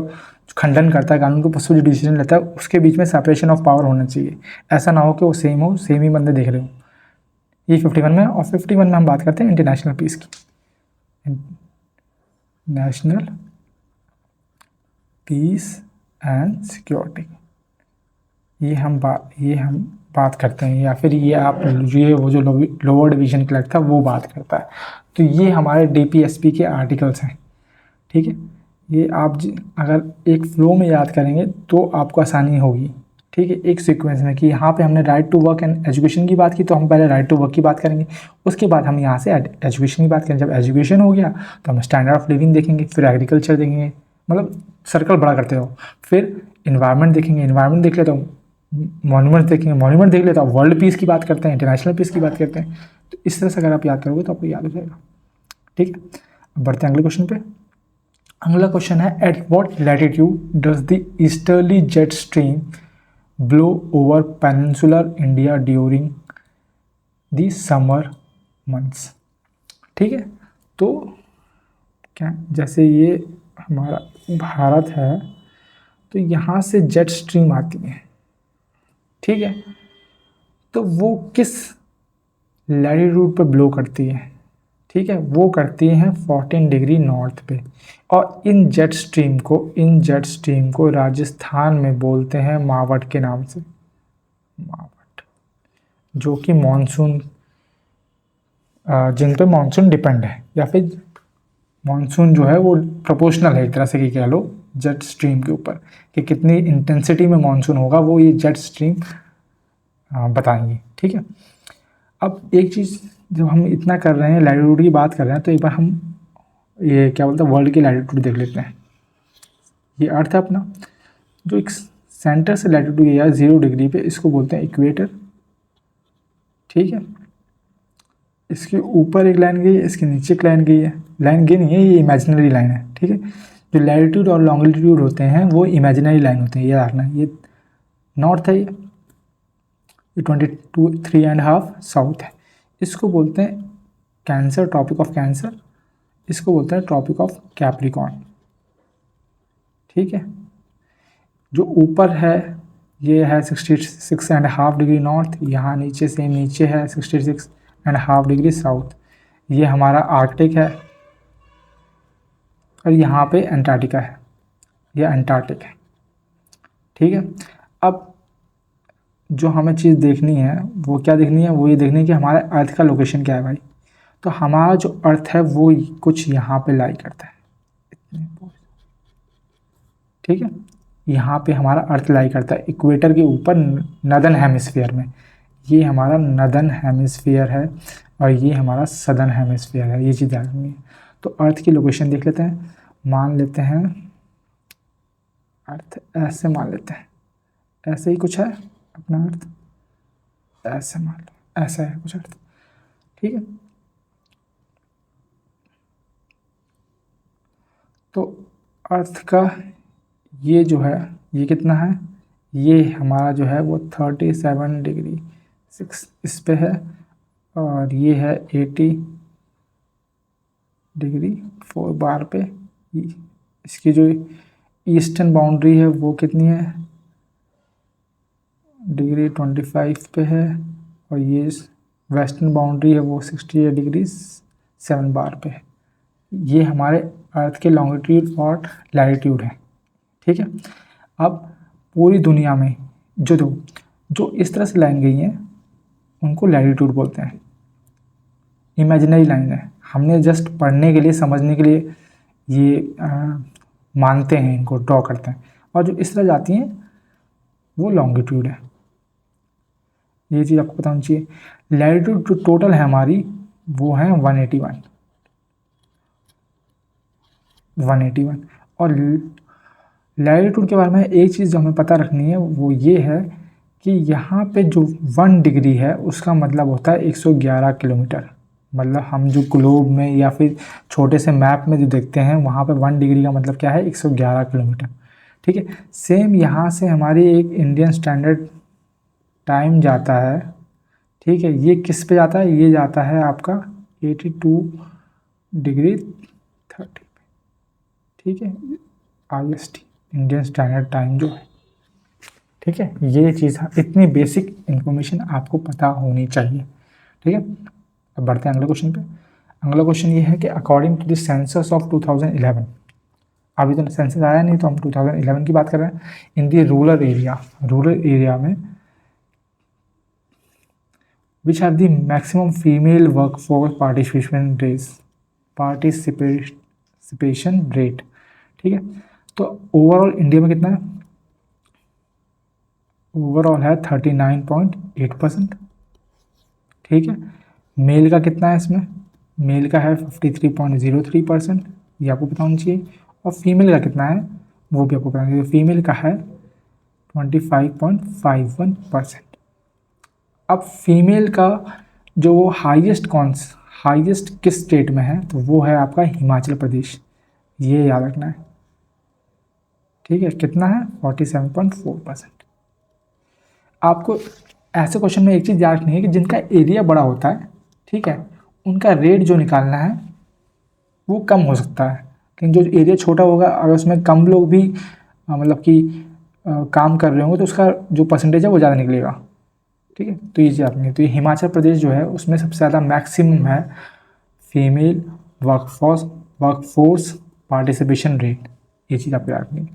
खंडन करता है, कानून के उस पर जो डिसीजन लेता है, उसके बीच में सेपरेशन ऑफ पावर होना चाहिए। ऐसा ना हो कि वो सेम ही बंदे देख रहे हो। ये 51 में। और 51 में हम बात करते हैं इंटरनेशनल पीस की। नेशनल पीस एंड सिक्योरिटी, ये हम बात करते हैं, या फिर ये वो जो लोअर डिवीजन क्लर्क था वो बात करता है। तो ये हमारे DPSP के आर्टिकल्स हैं। ठीक है, ये आप अगर एक फ्लो में याद करेंगे तो आपको आसानी होगी। ठीक है, एक सीक्वेंस में कि यहाँ पे हमने right to work and education की बात की, तो हम पहले राइट टू वर्क की बात करेंगे, उसके बाद हम यहाँ से एजुकेशन की बात करेंगे। जब एजुकेशन हो गया तो हम स्टैंडर्ड ऑफ लिविंग देखेंगे, फिर एग्रीकल्चर देखेंगे, मतलब सर्कल बड़ा करते हो। फिर इन्वायरमेंट देखेंगे, इन्वायरमेंट देख ले तो मॉन्यूमेंट देखेंगे, मॉन्यूमेंट देख लेते हैं, वर्ल्ड पीस की बात करते हैं, इंटरनेशनल पीस की बात करते हैं, तो इस तरह से अगर आप याद करोगे तो आपको याद हो जाएगा। ठीक है, अब बढ़ते हैं अगले क्वेश्चन पे। अगला क्वेश्चन है, at what latitude does the easterly jet stream blow over peninsular India during the summer months. ठीक है, तो क्या, जैसे ये हमारा भारत है, तो यहाँ से जेट स्ट्रीम आती है। ठीक है, तो वो किस लैटिट्यूड पे ब्लो करती है? ठीक है, वो करती हैं 14 डिग्री नॉर्थ पे। और इन जेट स्ट्रीम को राजस्थान में बोलते हैं मावट के नाम से, मावट, जो कि मानसून, जिन पे मानसून डिपेंड है, या फिर मानसून जो है वो प्रोपोर्शनल है एक तरह से कि कह लो जेट स्ट्रीम के ऊपर, कि कितनी इंटेंसिटी में मानसून होगा वो ये जेट स्ट्रीम बताएंगे। ठीक है, अब एक चीज़, जब हम इतना कर रहे हैं, लैटिट्यूड की बात कर रहे हैं, तो एक बार हम ये क्या बोलते हैं, वर्ल्ड की लैटिट्यूड देख लेते हैं। ये अर्थ है अपना, जो एक सेंटर से लैटिट्यूड गया 0 डिग्री पे, इसको बोलते हैं इक्वेटर। ठीक है, इसके ऊपर एक लाइन गई है, इसके नीचे एक लाइन गई है, लाइन गई नहीं है, ये इमेजिनरी लाइन है। ठीक है, जो लैटिट्यूड और लॉन्गिट्यूड होते हैं वो इमेजिनरी लाइन होते हैं, ये रखना। ये नॉर्थ है, ये 22 3.5 साउथ है। इसको बोलते हैं कैंसर, ट्रॉपिक ऑफ कैंसर। इसको बोलते हैं ट्रॉपिक ऑफ कैप्रिकॉर्न। ठीक है, जो ऊपर है ये है 66.5 डिग्री नॉर्थ, यहाँ नीचे से नीचे है 66.5 डिग्री साउथ। ये हमारा आर्कटिक है, और यहाँ पे अंटार्कटिका है, यह अंटार्कटिक है। ठीक है, अब जो हमें चीज़ देखनी है वो क्या देखनी है, वो ये देखनी है कि हमारे अर्थ का लोकेशन क्या है भाई। तो हमारा जो अर्थ है वो कुछ यहाँ पे लाई करता है, ठीक है, यहाँ पे हमारा अर्थ लाई करता है इक्वेटर के ऊपर, नदर्न हेमिस्फीयर में। ये हमारा नदर्न हेमिस्फीयर है और ये हमारा सदर्न हेमिस्फीयर है, ये चीज़ ध्यान रखनी है। तो अर्थ की लोकेशन देख लेते हैं, मान लेते हैं अर्थ ऐसे मान लेते हैं, ऐसे ही कुछ है अपना अर्थ, ऐसे मान लो, ऐसा है कुछ अर्थ। ठीक है, तो अर्थ का ये जो है ये कितना है, ये हमारा जो है वो 37 डिग्री 6 इस पे है, और ये है 80 डिग्री 4 बार पे। इसकी जो ईस्टर्न बाउंड्री है वो कितनी है, डिग्री 25 पे है, और ये वेस्टर्न बाउंड्री है वो 68 डिग्री 7 बार पे है। ये हमारे अर्थ के लॉन्गिट्यूड और लैटिट्यूड है। ठीक है, अब पूरी दुनिया में जो इस तरह से लाइन गई हैं उनको लैटिट्यूड बोलते हैं, इमेजिनरी लाइन है। हमने जस्ट पढ़ने के लिए, समझने के लिए ये मानते हैं, इनको ड्रॉ करते हैं, और जो इस तरह जाती हैं वो लॉन्गिट्यूड है। ये चीज़ आपको पता होनी चाहिए। लैटिट्यूड जो टोटल है हमारी वो है 181, और लैटिट्यूड के बारे में एक चीज़ जो हमें पता रखनी है वो ये है कि यहाँ पे जो 1 डिग्री है उसका मतलब होता है 111 किलोमीटर। मतलब हम जो ग्लोब में या फिर छोटे से मैप में जो देखते हैं वहाँ पे 1 डिग्री का मतलब क्या है, 111 किलोमीटर। ठीक है, सेम यहाँ से हमारी एक इंडियन स्टैंडर्ड टाइम जाता है। ठीक है, ये किस पे जाता है, ये जाता है आपका 82 डिग्री 30 पे। ठीक है, IST, इंडियन स्टैंडर्ड टाइम जो है। ठीक है, ये चीज़ इतनी बेसिक इन्फॉर्मेशन आपको पता होनी चाहिए। ठीक है, अब बढ़ते हैं अगले क्वेश्चन पे। अगला क्वेश्चन ये है कि according to the census of 2011, अभी तो सेंसस आया नहीं तो हम 2011 की बात कर रहे हैं, इन दी रूरल एरिया में which are the maximum female work force participation rate. ठीक है, तो ओवरऑल इंडिया में कितना है, ओवरऑल है 39.8%। ठीक है, मेल का कितना है इसमें, मेल का है 53.03%, ये आपको पता होना चाहिए। और फीमेल का कितना है वो भी आपको पता होना चाहिए। फीमेल का है 25.51%। अब फीमेल का जो हाईएस्ट किस स्टेट में है, तो वो है आपका हिमाचल प्रदेश, ये याद रखना है। ठीक है, कितना है? 47.4%। आपको ऐसे क्वेश्चन में एक चीज़ याद रखनी है कि जिनका एरिया बड़ा होता है, ठीक है, उनका रेट जो निकालना है वो कम हो सकता है, लेकिन जो एरिया छोटा होगा, अगर उसमें कम लोग भी मतलब कि काम कर रहे होंगे, तो उसका जो परसेंटेज है वो ज़्यादा निकलेगा। ठीक है, तो ये चीज़ आपने, तो ये हिमाचल प्रदेश जो है उसमें सबसे ज़्यादा मैक्सिमम है फीमेल वर्कफोर्स पार्टिसिपेशन रेट, ये चीज़ आपको याद रखनी है।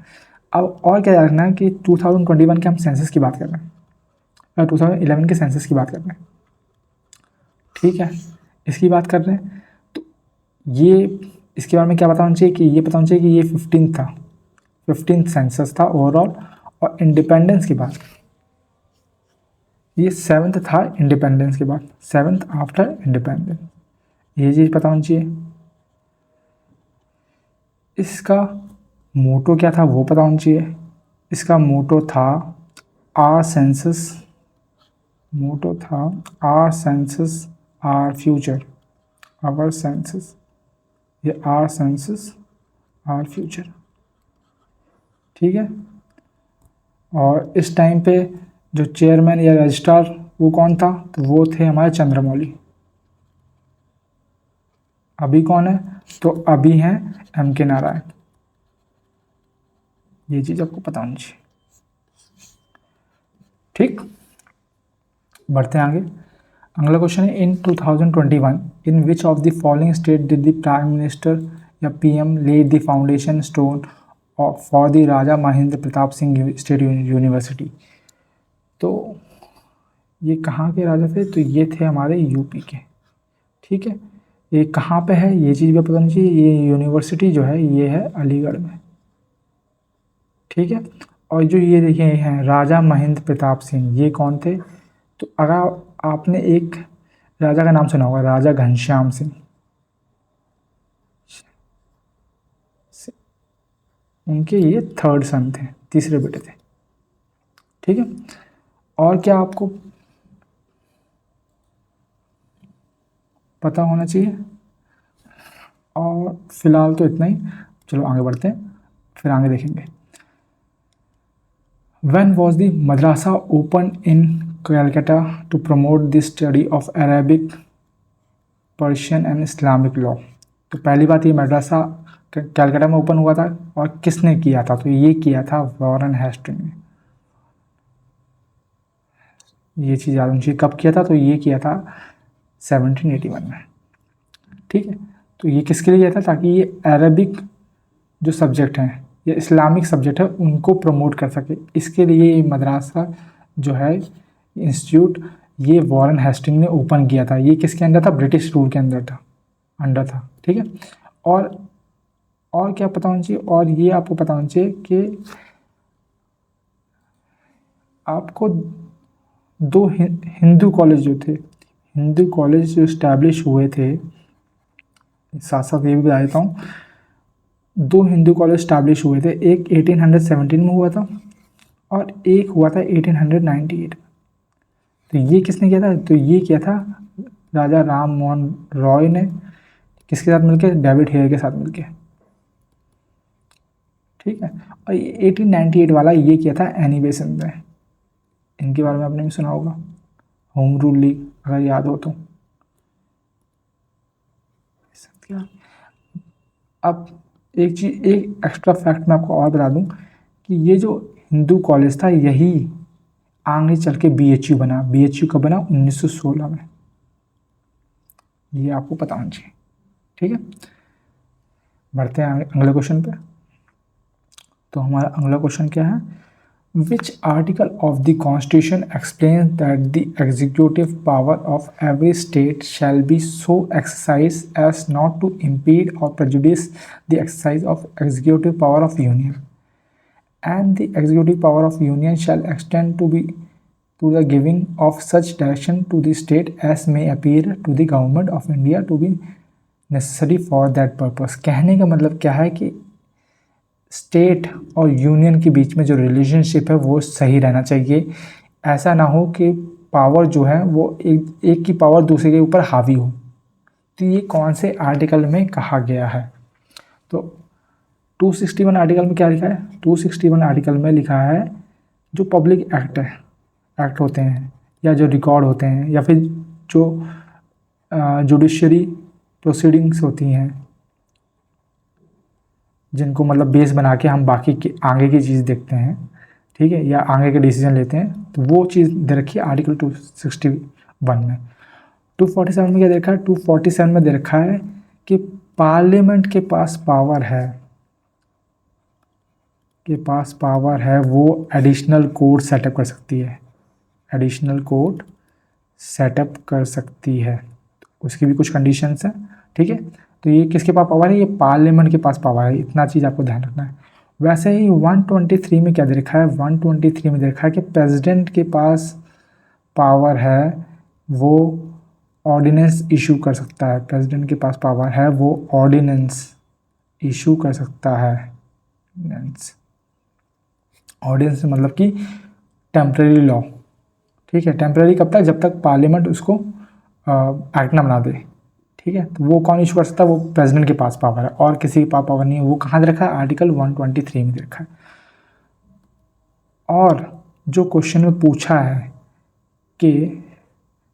अब और क्या याद रखना है कि 2021 के हम सेंसस की बात कर रहे हैं, 2011 के सेंसस की बात कर रहे हैं। ठीक है, इसकी बात कर रहे हैं, तो ये इसके बारे में क्या पता होना चाहिए कि ये पता होना चाहिए कि ये 15 था, 15 सेंसस था ओवरऑल। और इंडिपेंडेंस की बात, ये 7th था इंडिपेंडेंस के बाद, 7th आफ्टर इंडिपेंडेंस, ये चीज़ पता होनी चाहिए। इसका मोटो क्या था वो पता होना चाहिए। इसका मोटो था आर सेंसस, मोटो था our census our future, our census, ये आर सेंसस आर फ्यूचर। ठीक है, और इस टाइम पे जो चेयरमैन या रजिस्ट्रार वो कौन था, तो वो थे हमारे चंद्रमौली। अभी कौन है, तो अभी हैं M.K. नारायण। ये चीज़ आपको पता होनी चाहिए। ठीक, बढ़ते हैं आगे। अगला क्वेश्चन है, in 2021 in which of the following state did the prime minister या PM led the foundation stone for the Raja Mahendra Pratap Singh state university. तो ये कहाँ के राजा थे, तो ये थे हमारे यूपी के। ठीक है, ये कहाँ पे है ये चीज़ भी पता नहीं चाहिए। ये यूनिवर्सिटी जो है ये है अलीगढ़ में। ठीक है, और जो ये देखिए हैं राजा महेंद्र प्रताप सिंह, ये कौन थे, तो अगर आपने एक राजा का नाम सुना होगा, राजा घनश्याम सिंह, उनके ये 3rd सन थे, तीसरे बेटे थे। ठीक है, और क्या आपको पता होना चाहिए, और फिलहाल तो इतना ही। चलो आगे बढ़ते हैं, फिर आगे देखेंगे। When was the madrasa opened in Calcutta to promote the study of Arabic, Persian and Islamic law? तो पहली बात ये मद्रासा कलकत्ता में ओपन हुआ था, और किसने किया था, तो ये किया था वॉरेन हेस्टिंग ने। ये चीज़ याद होनी चाहिए, कब किया था, तो ये किया था 1781 में। ठीक है, तो ये किसके लिए किया था, ताकि ये अरबिक जो सब्जेक्ट हैं या इस्लामिक सब्जेक्ट है उनको प्रमोट कर सके। इसके लिए ये मद्रासा जो है इंस्टीट्यूट, ये वॉरेन हेस्टिंग ने ओपन किया था। ये किसके अंदर था, ब्रिटिश रूल के अंदर था। ठीक है, और क्या पता होना चाहिए, और ये आपको पता होना चाहिए कि आपको 2 हिंदू कॉलेज जो थे, हिंदू कॉलेज जो इस्टेब्लिश हुए थे, साथ साथ ये भी बता देता हूँ, 2 हिंदू कॉलेज इस्टेब्लिश हुए थे। एक 1817 में हुआ था और एक हुआ था 1898। तो ये किसने किया था, तो ये किया था राजा राम मोहन रॉय ने, किसके साथ मिलके, डेविड हेयर के साथ मिलके। ठीक है, और 1898 वाला ये किया था एनी बेसेंट ने। इनके बारे में आपने भी सुना होगा, होम रूल लीग, अगर याद हो तो। अब एक एक्स्ट्रा फैक्ट मैं आपको और बता दूं कि ये जो हिंदू कॉलेज था यही आगे चल के BHU बना। BHU कब बना, 1916 में। ये आपको पता होना चाहिए। ठीक है, बढ़ते हैं अगले क्वेश्चन पे। तो हमारा अगला क्वेश्चन क्या है, which article of the constitution explains that the executive power of every state shall be so exercise as not to impede or prejudice the exercise of executive power of union, and the executive power of union shall extend to the giving of such direction to the state as may appear to the government of India to be necessary for that purpose। कहने का मतलब क्या है कि state और union के बीच में जो रिलेशनशिप है वो सही रहना चाहिए। ऐसा ना हो कि पावर जो है वो एक की पावर दूसरे के ऊपर हावी हो। तो ये कौन से आर्टिकल में कहा गया है? तो 261 आर्टिकल में क्या लिखा है? 261 आर्टिकल में लिखा है जो पब्लिक एक्ट होते हैं या जो रिकॉर्ड होते हैं या फिर जो जुडिशरी प्रोसीडिंग्स होती हैं, जिनको मतलब बेस बना के हम बाकी की आगे की चीज़ देखते हैं, ठीक है, या आगे के डिसीजन लेते हैं, तो वो चीज़ दे रखी है आर्टिकल 261 में। 247 में क्या दे रखा है? 247 में दे रखा है कि पार्लियामेंट के पास पावर है वो एडिशनल कोड सेटअप कर सकती है, एडिशनल कोड सेटअप कर सकती है। तो उसकी भी कुछ कंडीशंस हैं, ठीक है। तो ये किसके पास पावर है? ये पार्लियामेंट के पास पावर है, इतना चीज़ आपको ध्यान रखना है। वैसे ही 123 में क्या दे रखा है? 123 में दे रखा है कि प्रेसिडेंट के पास पावर है वो ऑर्डिनेंस इशू कर सकता है। प्रेसिडेंट के पास पावर है वो ऑर्डिनेंस इशू कर सकता है। ऑर्डिनेंस मतलब कि टेम्परेरी लॉ, ठीक है। टेम्परेरी कब तक? जब तक पार्लियामेंट उसको एक्ट ना बना दे, ठीक है। तो वो कौन इशू कर सकता है? वो प्रेसिडेंट के पास पावर है और किसी के पास पावर नहीं है। वो कहाँ दे रखा है? आर्टिकल 123 में दे रखा है। और जो क्वेश्चन में पूछा है कि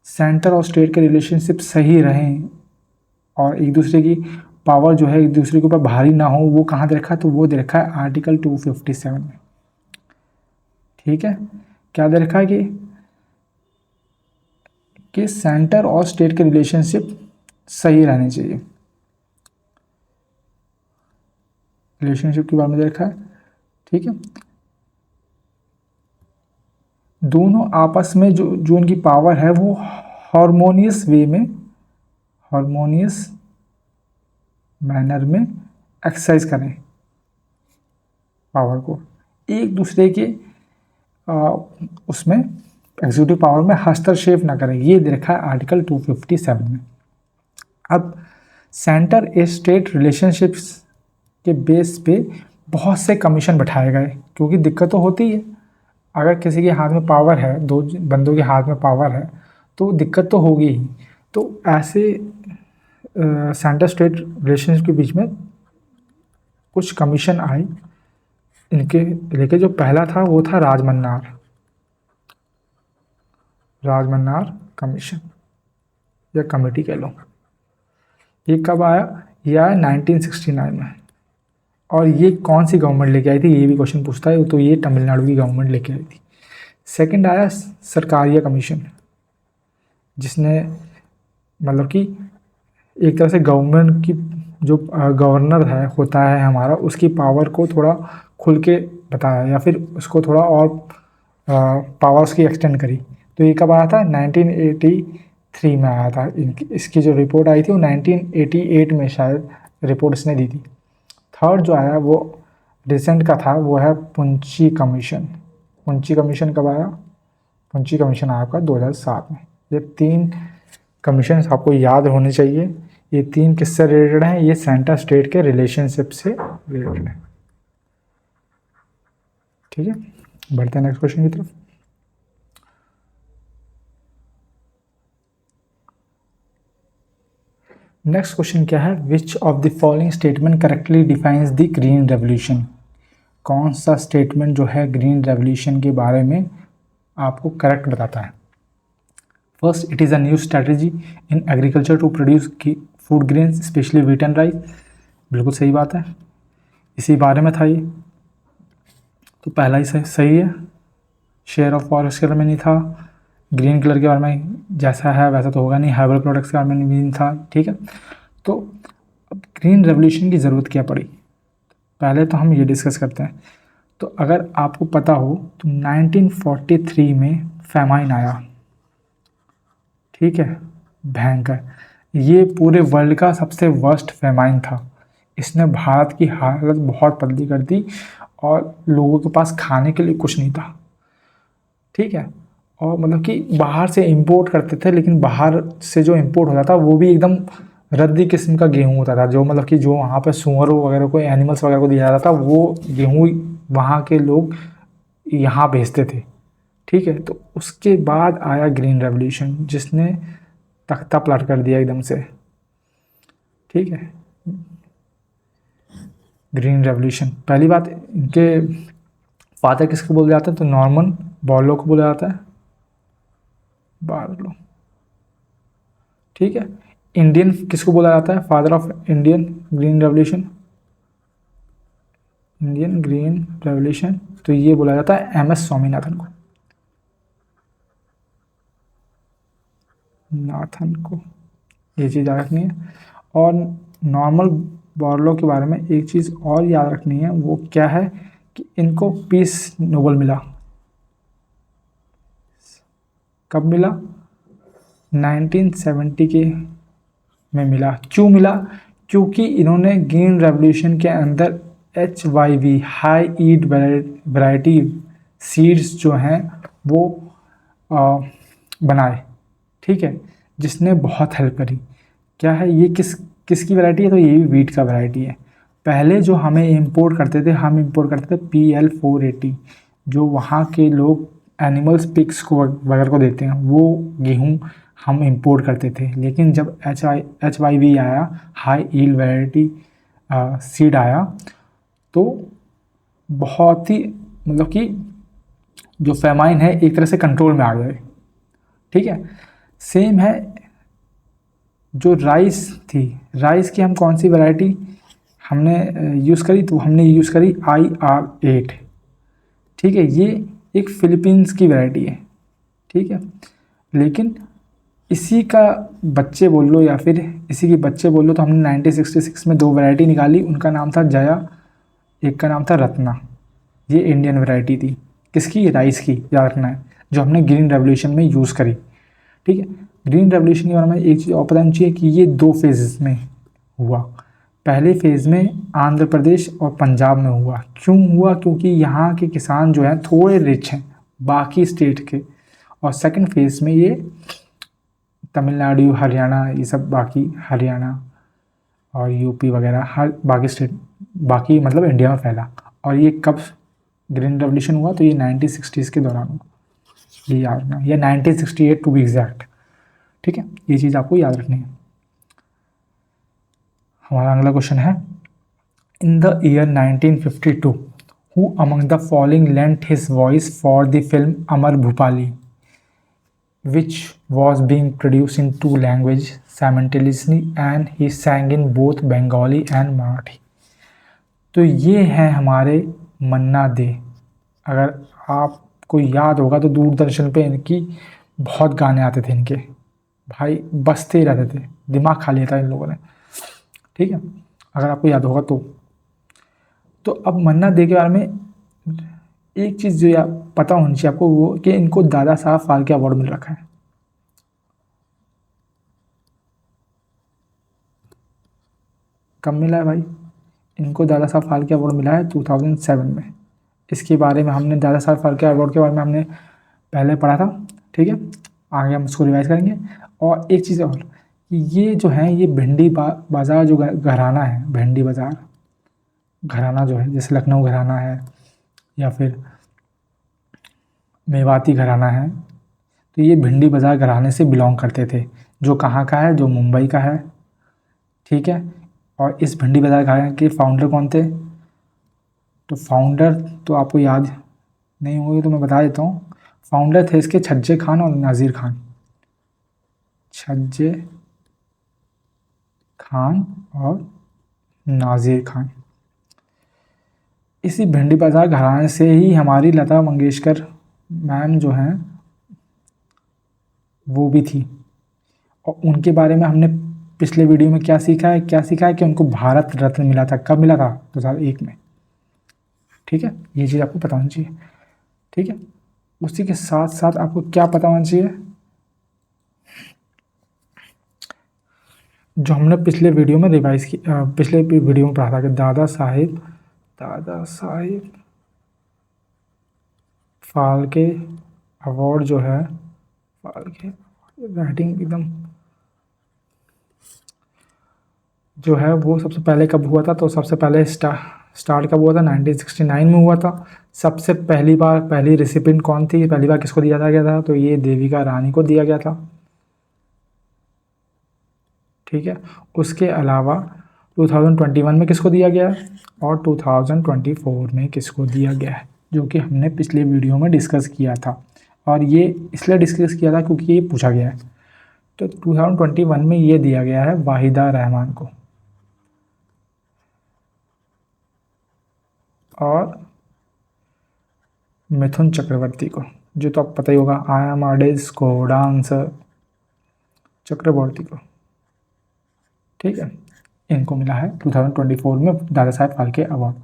सेंटर और स्टेट के रिलेशनशिप सही रहें और एक दूसरे की पावर जो है एक दूसरे के ऊपर भारी ना हो, वो कहाँ दे रखा है? तो वो दे रखा है आर्टिकल 257 में, ठीक है। क्या दे रखा है कि सेंटर और स्टेट के रिलेशनशिप सही रहने चाहिए। रिलेशनशिप के बारे में दे रखा है, ठीक है। दोनों आपस में जो उनकी पावर है वो हार्मोनियस वे में, हार्मोनियस मैनर में एक्सरसाइज करें पावर को, एक दूसरे के उसमें एग्जीक्यूटिव पावर में हस्तक्षेप ना करें। ये दे रखा है आर्टिकल 257 में। अब सेंटर स्टेट रिलेशनशिप्स के बेस पे बहुत से कमीशन बैठाए गए, क्योंकि दिक्कत तो होती है। अगर किसी के हाथ में पावर है, दो बंदों के हाथ में पावर है, तो दिक्कत तो होगी ही। तो ऐसे सेंटर स्टेट रिलेशनशिप के बीच में कुछ कमीशन आई इनके लेके। जो पहला था वो था राजमन्नार कमीशन या कमेटी कह लो। ये कब आया? ये आया 1969 में। और ये कौन सी गवर्नमेंट लेके आई थी? ये भी क्वेश्चन पूछता है। तो ये तमिलनाडु की गवर्नमेंट लेके आई थी। सेकंड आया सरकारिया कमीशन, जिसने मतलब कि एक तरह से गवर्नमेंट की जो गवर्नर है होता है हमारा, उसकी पावर को थोड़ा खुल के बताया या फिर उसको थोड़ा और पावर्स की एक्सटेंड करी। तो ये कब आया था? 1983 में आया था। इसकी जो रिपोर्ट आई थी वो 1988 में शायद रिपोर्ट इसने दी थी। थर्ड जो आया वो रिसेंट का था, वो है पुंची कमीशन। पुंची कमीशन कब आया? पुंची कमीशन आया आपका 2007 में। ये तीन कमीशन आपको याद होने चाहिए। ये तीन किससे रिलेटेड हैं? ये सेंटर स्टेट के रिलेशनशिप से रिलेटेड है, ठीक है। बढ़ते हैं नेक्स्ट क्वेश्चन की तरफ। नेक्स्ट क्वेश्चन क्या है? Which of the following statement correctly defines the green revolution? कौन सा स्टेटमेंट जो है ग्रीन रेवोल्यूशन के बारे में आपको करेक्ट बताता है? First, it is a new strategy in agriculture to produce food grains specially wheat and rice. बिल्कुल सही बात है, इसी बारे में था ये। तो पहला ही सही है। शेयर ऑफ फॉरेस्ट के बारे में नहीं था। ग्रीन कलर के बारे में जैसा है वैसा तो होगा नहीं। हर्बल प्रोडक्ट्स के बारे में भी नहीं था, ठीक है। तो अब ग्रीन रेवोल्यूशन की ज़रूरत क्या पड़ी, पहले तो हम ये डिस्कस करते हैं। तो अगर आपको पता हो तो 1943 में फैमाइन आया, ठीक है, भयंकर। ये पूरे वर्ल्ड का सबसे वर्स्ट फैमाइन था। इसने भारत की हालत बहुत पतली कर दी और लोगों के पास खाने के लिए कुछ नहीं था, ठीक है। और मतलब कि बाहर से इंपोर्ट करते थे, लेकिन बाहर से जो इंपोर्ट होता था वो भी एकदम रद्दी किस्म का गेहूँ होता था, जो मतलब कि जो वहाँ पे सूअर वगैरह को, एनिमल्स वगैरह को दिया जाता था, वो गेहूँ वहाँ के लोग यहाँ भेजते थे। ठीक है, तो उसके बाद आया ग्रीन रेवोल्यूशन, जिसने तख्ता पलट कर दिया एकदम से। ठीक है, ग्रीन रेवोल्यूशन, पहली बात, इनके फादर किसको बोला जाता है, तो नॉर्मन बॉर्लो को बोला जाता है, बार्लो। ठीक है, इंडियन किसको बोला जाता है, father of Indian green revolution, Indian green revolution, तो ये बोला जाता है MS स्वामीनाथन को, नाथन को, ये चीज़ याद रखनी है। और नॉर्मल बॉर्लो के बारे में एक चीज़ और याद रखनी है, वो क्या है कि इनको पीस नोबेल मिला। कब मिला, 1970 के में मिला। क्यों मिला, क्योंकि इन्होंने ग्रीन रेवोल्यूशन के अंदर HYV high yield variety seeds जो हैं वो बनाए। ठीक है, जिसने बहुत हेल्प करी। क्या है ये, किसकी वैरायटी है, तो ये भी वीट का वैरायटी है। पहले जो हमें इंपोर्ट करते थे, हम इंपोर्ट करते थे PL480, जो वहाँ के लोग एनिमल्स पिग्स को वगैरह को देते हैं, वो गेहूँ हम इंपोर्ट करते थे। लेकिन जब HYV आया, हाई ईल्ड वैरायटी सीड आया, तो बहुत ही मतलब कि जो फेमाइन है एक तरह से कंट्रोल में आ गए। ठीक है, सेम है जो राइस थी, राइस की हम कौन सी वैरायटी हमने यूज़ करी, तो हमने यूज़ करी IR8। ठीक है, ये एक फिलीपींस की वैरायटी है। ठीक है, लेकिन इसी का बच्चे बोल लो या फिर इसी के बच्चे बोल लो, तो हमने 1966 में दो वैरायटी निकाली, उनका नाम था जया, एक का नाम था रत्ना। ये इंडियन वैरायटी थी, किसकी, राइस की, याद रखना है, जो हमने ग्रीन रेवोल्यूशन में यूज़ करी। ठीक है, ग्रीन रेवोल्यूशन के बारे में एक चीज़ और पता चाहिए कि ये 2 फेजेस में हुआ। पहले फेज़ में आंध्र प्रदेश और पंजाब में हुआ। क्यों हुआ, क्योंकि यहाँ के किसान जो हैं थोड़े रिच हैं बाकी स्टेट के। और सेकंड फेज़ में ये तमिलनाडु, हरियाणा, ये सब बाकी हरियाणा और UP वगैरह हर बाकी स्टेट, बाकी मतलब इंडिया में फैला। और ये कब ग्रीन रेवोल्यूशन हुआ, तो ये 1960s के दौरान हुआ, ये याद रखना, या 1968 टू बी एग्जैक्ट। ठीक है, ये चीज़ आपको याद रखनी है। हमारा अगला क्वेश्चन है, in the year 1952 who among the following lent his voice for the film Amar Bhupali, which was being produced in 2 languages simultaneously and he sang in both Bengali and Marathi। तो ये हैं हमारे मन्ना दे। अगर आपको याद होगा तो दूरदर्शन पे इनकी बहुत गाने आते थे, इनके भाई बजते ही रहते थे, दिमाग खा लिया था इन लोगों ने। ठीक है, अगर आपको याद होगा तो अब मन्ना दे के बारे में एक चीज़ जो पता होनी चाहिए आपको, वो कि इनको दादा साहब फाल्के अवार्ड मिल रखा है। कब मिला है भाई, इनको दादा साहब फाल्के अवार्ड मिला है 2007 में। इसके बारे में हमने दादा साहब फाल्के अवार्ड के बारे में हमने पहले पढ़ा था। ठीक है, आगे हम उसको रिवाइज करेंगे। और एक चीज़ और, ये जो है ये भिंडी बाज़ार जो घराना है, भिंडी बाज़ार घराना जो है, जैसे लखनऊ घराना है या फिर मेवाती घराना है, तो ये भिंडी बाज़ार घराने से बिलोंग करते थे, जो कहाँ का है, जो मुंबई का है। ठीक है, और इस भिंडी बाज़ार घराने के फाउंडर कौन थे, तो फाउंडर तो आपको याद नहीं होंगे तो मैं बता देता हूँ। फाउंडर थे इसके छज्जे खान और नाज़िर खान, छज्जे खान और नाज़िर खान। इसी भिंडी बाज़ार घराने से ही हमारी लता मंगेशकर मैम जो हैं वो भी थी। और उनके बारे में हमने पिछले वीडियो में क्या सीखा है, कि उनको भारत रत्न मिला था। कब मिला था, 2001 में। ठीक है, ये चीज़ आपको पता होनी चाहिए। ठीक है, उसी के साथ साथ आपको क्या पता होना चाहिए, जो हमने पिछले वीडियो में रिवाइज की, पिछले वीडियो में पढ़ा था कि दादा साहेब फाल्के अवार्ड जो है, फाल्के राइटिंग एकदम जो है वो सबसे पहले कब हुआ था, तो सबसे पहले स्टार्ट कब हुआ था, 1969 में हुआ था। सबसे पहली बार पहली रेसिपिएंट कौन थी, पहली बार किसको दिया गया था, तो ये देविका रानी को दिया गया था। ठीक है, उसके अलावा 2021 में किसको दिया गया है और 2024 में किसको दिया गया है, जो कि हमने पिछले वीडियो में डिस्कस किया था। और ये इसलिए डिस्कस किया था क्योंकि ये पूछा गया है। तो 2021 में ये दिया गया है वाहिदा रहमान को और मिथुन चक्रवर्ती को, जो तो आप पता ही होगा, आई एम आर्टिस्ट को डांसर चक्रवर्ती को। ठीक है, इनको मिला है 2024 में दादा साहब फाल्के अवार्ड।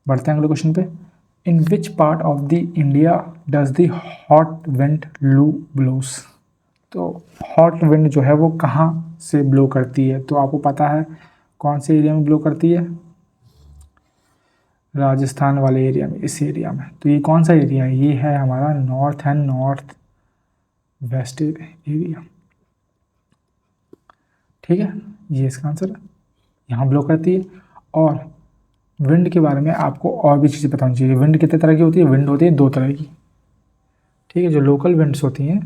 बढ़ते हैं अगले क्वेश्चन पे। In which part of the India does the hot wind loo blows. तो हॉट विंड जो है वो कहाँ से ब्लो करती है, तो आपको पता है कौन से एरिया में ब्लो करती है, राजस्थान वाले एरिया में, इस एरिया में। तो ये कौन सा एरिया है, ये है हमारा north and north west area. ठीक है, ये इसका आंसर है, यहाँ ब्लो करती है। और विंड के बारे में आपको और भी चीज़ें पता होनी चाहिए। विंड कितने तरह की होती है, विंड होती है 2 तरह की। ठीक है, जो लोकल विंड्स होती हैं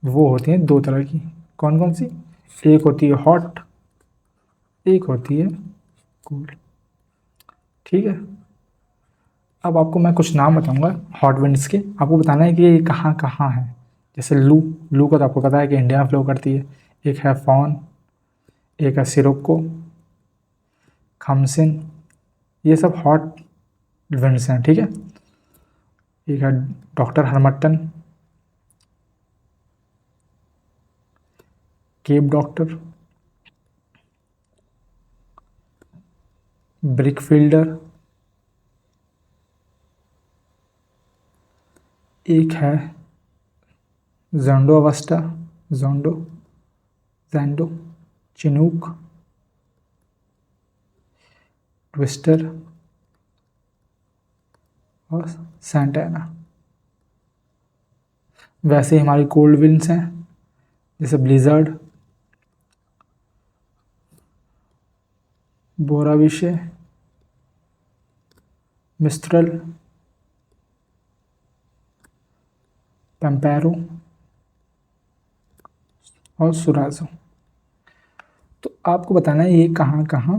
वो होती हैं 2 तरह की। कौन कौन सी, एक होती है हॉट, एक होती है कूल। ठीक है, अब आपको मैं कुछ नाम बताऊंगा हॉट विंड्स के, आपको बताना है कि ये कहाँ कहाँ है। जैसे लू का तो आपको पता है कि इंडिया में फ्लो करती है। एक है फॉन, एक है सिरोक्को, खमसिन, ये सब हॉट विंड्स हैं। ठीक है, एक है doctor harmattan, cape doctor, brickfielder, एक है जोंडो अवस्टा, जैंडो, चिनूक, ट्विस्टर और सैंटाना। वैसे ही हमारी कोल्ड विंड्स हैं, जैसे ब्लिजर्ड, बोराविशे, मिस्ट्रल, पेम्पेरो और सुराजो। तो आपको बताना है ये कहाँ कहाँ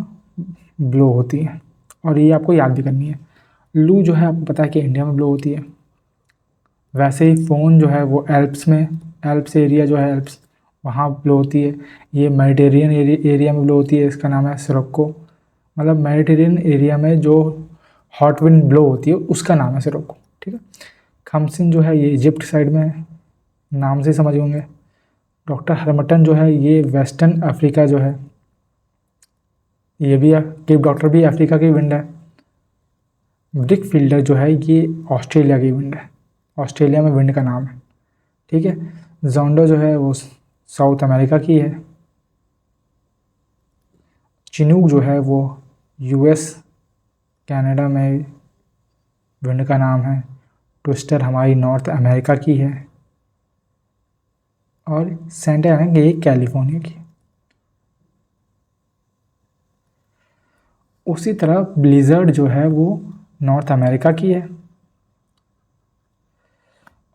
ब्लो होती है और ये आपको याद भी करनी है। लू जो है आपको पता है कि इंडिया में ब्लो होती है। वैसे ही फोन जो है वो एल्प्स में, एल्प्स एरिया जो है एल्प्स, वहाँ ब्लो होती है। ये मेडिटेरियन एरिया में ब्लो होती है, इसका नाम है सिरोक्को। मतलब मेडिटेरियन एरिया में जो हॉट विंड ब्लो होती है उसका नाम है सिरोक्को। ठीक है, खमसिन जो है ये इजिप्ट साइड में है, नाम से समझ होंगे। डॉक्टर हरमटन जो है ये वेस्टर्न अफ्रीका जो है, ये भी है। केप डॉक्टर भी अफ्रीका की विंड है। ब्रिक फील्डर जो है ये ऑस्ट्रेलिया की विंड है, ऑस्ट्रेलिया में विंड का नाम है। ठीक है, जोंडो जो है वो साउथ अमेरिका की है। चिनूक जो है वो यूएस कनाडा में विंड का नाम है। ट्विस्टर हमारी नॉर्थ अमेरिका की है और सैंटा ये कैलिफोर्निया की। उसी तरह ब्लिजर्ड जो है वो नॉर्थ अमेरिका की है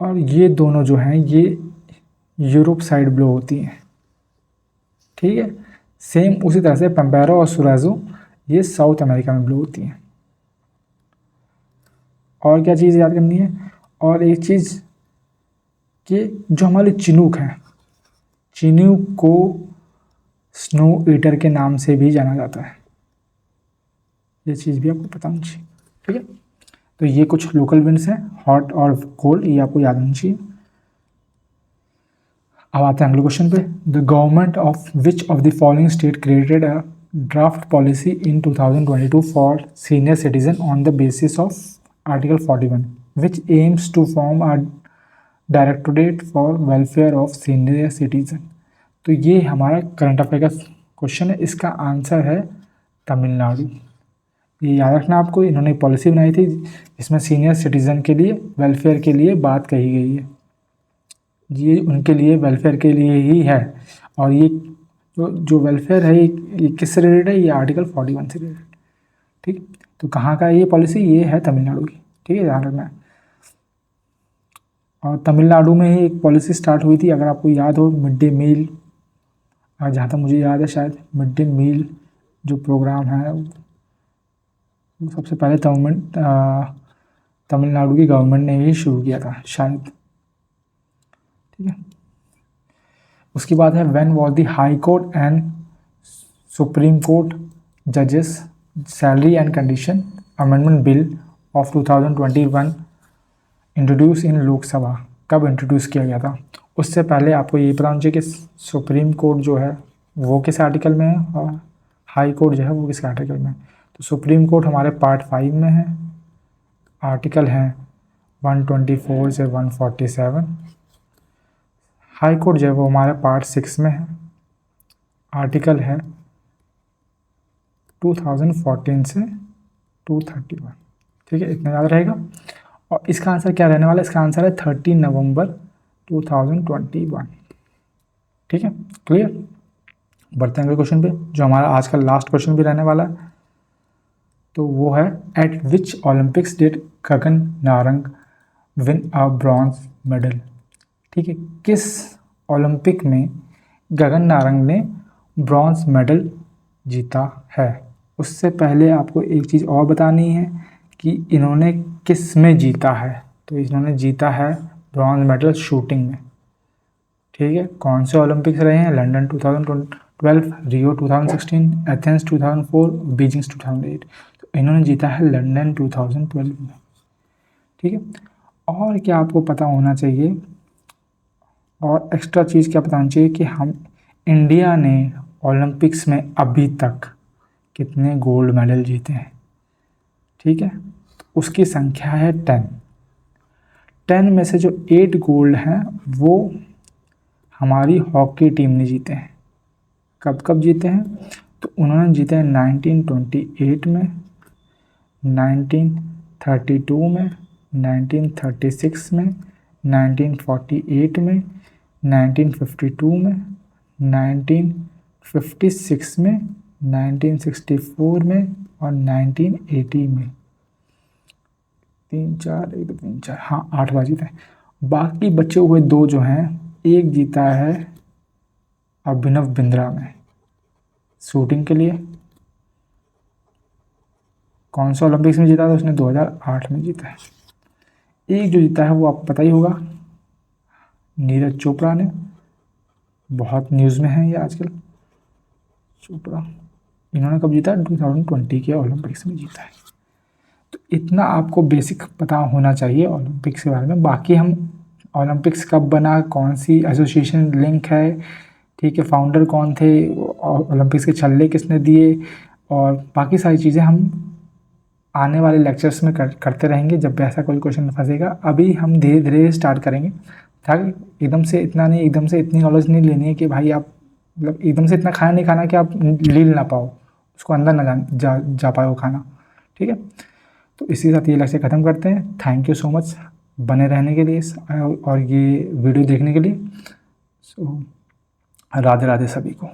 और ये दोनों जो हैं ये यूरोप साइड ब्लो होती हैं। ठीक है, सेम उसी तरह से पेम्पेरो और सुराजो ये साउथ अमेरिका में ब्लो होती हैं। और क्या चीज़ याद करनी है, और एक चीज़ कि जो हमारे चिनूक हैं, चिनूक को स्नो ईटर के नाम से भी जाना जाता है। ये चीज़ भी आपको पता होनी चाहिए। ठीक है, तो ये कुछ लोकल विंड्स हैं, हॉट और कोल्ड, ये आपको याद होनी चाहिए। अब आते हैं अगले क्वेश्चन पे। The government of which of the following state created a draft policy in 2022 for senior citizen on the basis of article 41 which aims to form a directorate for welfare of senior citizen. तो ये हमारा current affair का question है, इसका answer है तमिलनाडु। ये याद रखना आपको, इन्होंने पॉलिसी बनाई थी जिसमें सीनियर सिटीज़न के लिए वेलफेयर के लिए बात कही गई है। ये उनके लिए वेलफेयर के लिए ही है। और ये तो जो वेलफेयर है ये किससे रिलेटेड है, ये आर्टिकल 41 से रिलेटेड। ठीक, तो कहाँ का है ये पॉलिसी, ये है तमिलनाडु की। ठीक है, ध्यान रखना है। और तमिलनाडु में ही एक पॉलिसी स्टार्ट हुई थी, अगर आपको याद हो, मिड डे मील, जहाँ तक मुझे याद है शायद मिड डे मील जो प्रोग्राम है वो सबसे पहले तमिलनाडु की गवर्नमेंट ने ही शुरू किया था शायद। ठीक है, उसके बाद है when was the high court and supreme court जजेस salary and condition amendment bill of 2021 introduce in Lok Sabha, कब इंट्रोड्यूस किया गया था। उससे पहले आपको ये पता होना चाहिए कि सुप्रीम कोर्ट जो है वो किस आर्टिकल में है और हाई कोर्ट जो है वो किस आर्टिकल में है। तो सुप्रीम कोर्ट हमारे पार्ट 5 में है, आर्टिकल हैं 124 से 147। हाई कोर्ट जो है वो हमारे पार्ट 6 में है, आर्टिकल है 2014 से 231। ठीक है, इतना याद रहेगा। और इसका आंसर क्या रहने वाला है, इसका आंसर है 30 नवंबर 2021। ठीक है, क्लियर। बढ़ते हैं अगले क्वेश्चन पे, जो हमारा आज का लास्ट क्वेश्चन भी रहने वाला है। तो वो है eight which Olympics did Gagan Narang win a bronze medal. ठीक है, किस ओलंपिक में गगन नारंग ने ब्रॉन्ज मेडल जीता है। उससे पहले आपको एक चीज़ और बतानी है कि इन्होंने किस में जीता है। तो इन्होंने जीता है ब्रॉन्ज मेडल शूटिंग में। ठीक है, कौन से ओलंपिक्स रहे हैं, लंदन 2012, रियो 2016, एथेंस 2004, बीजिंग 2008। तो इन्होंने जीता है लंदन 2012 में। ठीक है, और क्या आपको पता होना चाहिए, और एक्स्ट्रा चीज़ क्या बताना चाहिए कि हम इंडिया ने ओलंपिक्स में अभी तक कितने गोल्ड मेडल जीते हैं। ठीक है, तो उसकी संख्या है 10 में से जो 8 गोल्ड हैं वो हमारी हॉकी टीम ने जीते हैं। कब कब जीते हैं, तो उन्होंने जीते हैं 1928 में, 1932 में, 1936 में, 1948 में, 1952 में, 1956 में, 1964 में और 1980 में। 3 4 1 2 3 4, हाँ 8 बार जीते हैं। बाकी बचे हुए 2 जो हैं, एक जीता है अभिनव बिंद्रा में शूटिंग के लिए। कौन सा ओलंपिक्स में जीता था उसने, 2008 में जीता है। एक जो जीता है वो आपको पता ही होगा, नीरज चोपड़ा ने, बहुत न्यूज़ में है ये आजकल। चोपड़ा, इन्होंने कब जीता, 2020 के ओलंपिक्स में जीता है। तो इतना आपको बेसिक पता होना चाहिए ओलंपिक्स के बारे में। बाकी हम ओलंपिक्स कब बना, कौन सी एसोसिएशन लिंक है, ठीक है, फाउंडर कौन थे, ओलंपिक्स के छल्ले किसने दिए, और बाकी सारी चीज़ें हम आने वाले लेक्चर्स में करते रहेंगे जब भी ऐसा कोई क्वेश्चन फंसेगा। अभी हम धीरे धीरे स्टार्ट करेंगे, ताकि एकदम से इतना नहीं, एकदम से इतनी नॉलेज नहीं लेनी है कि भाई आप मतलब एकदम से इतना खाना नहीं खाना कि आप लील ना पाओ, उसको अंदर ना जा पाए वो खाना। ठीक है, तो इसी के साथ ये लेक्चर ख़त्म करते हैं। थैंक यू सो मच बने रहने के लिए और ये वीडियो देखने के लिए। सो राधे राधे सभी को।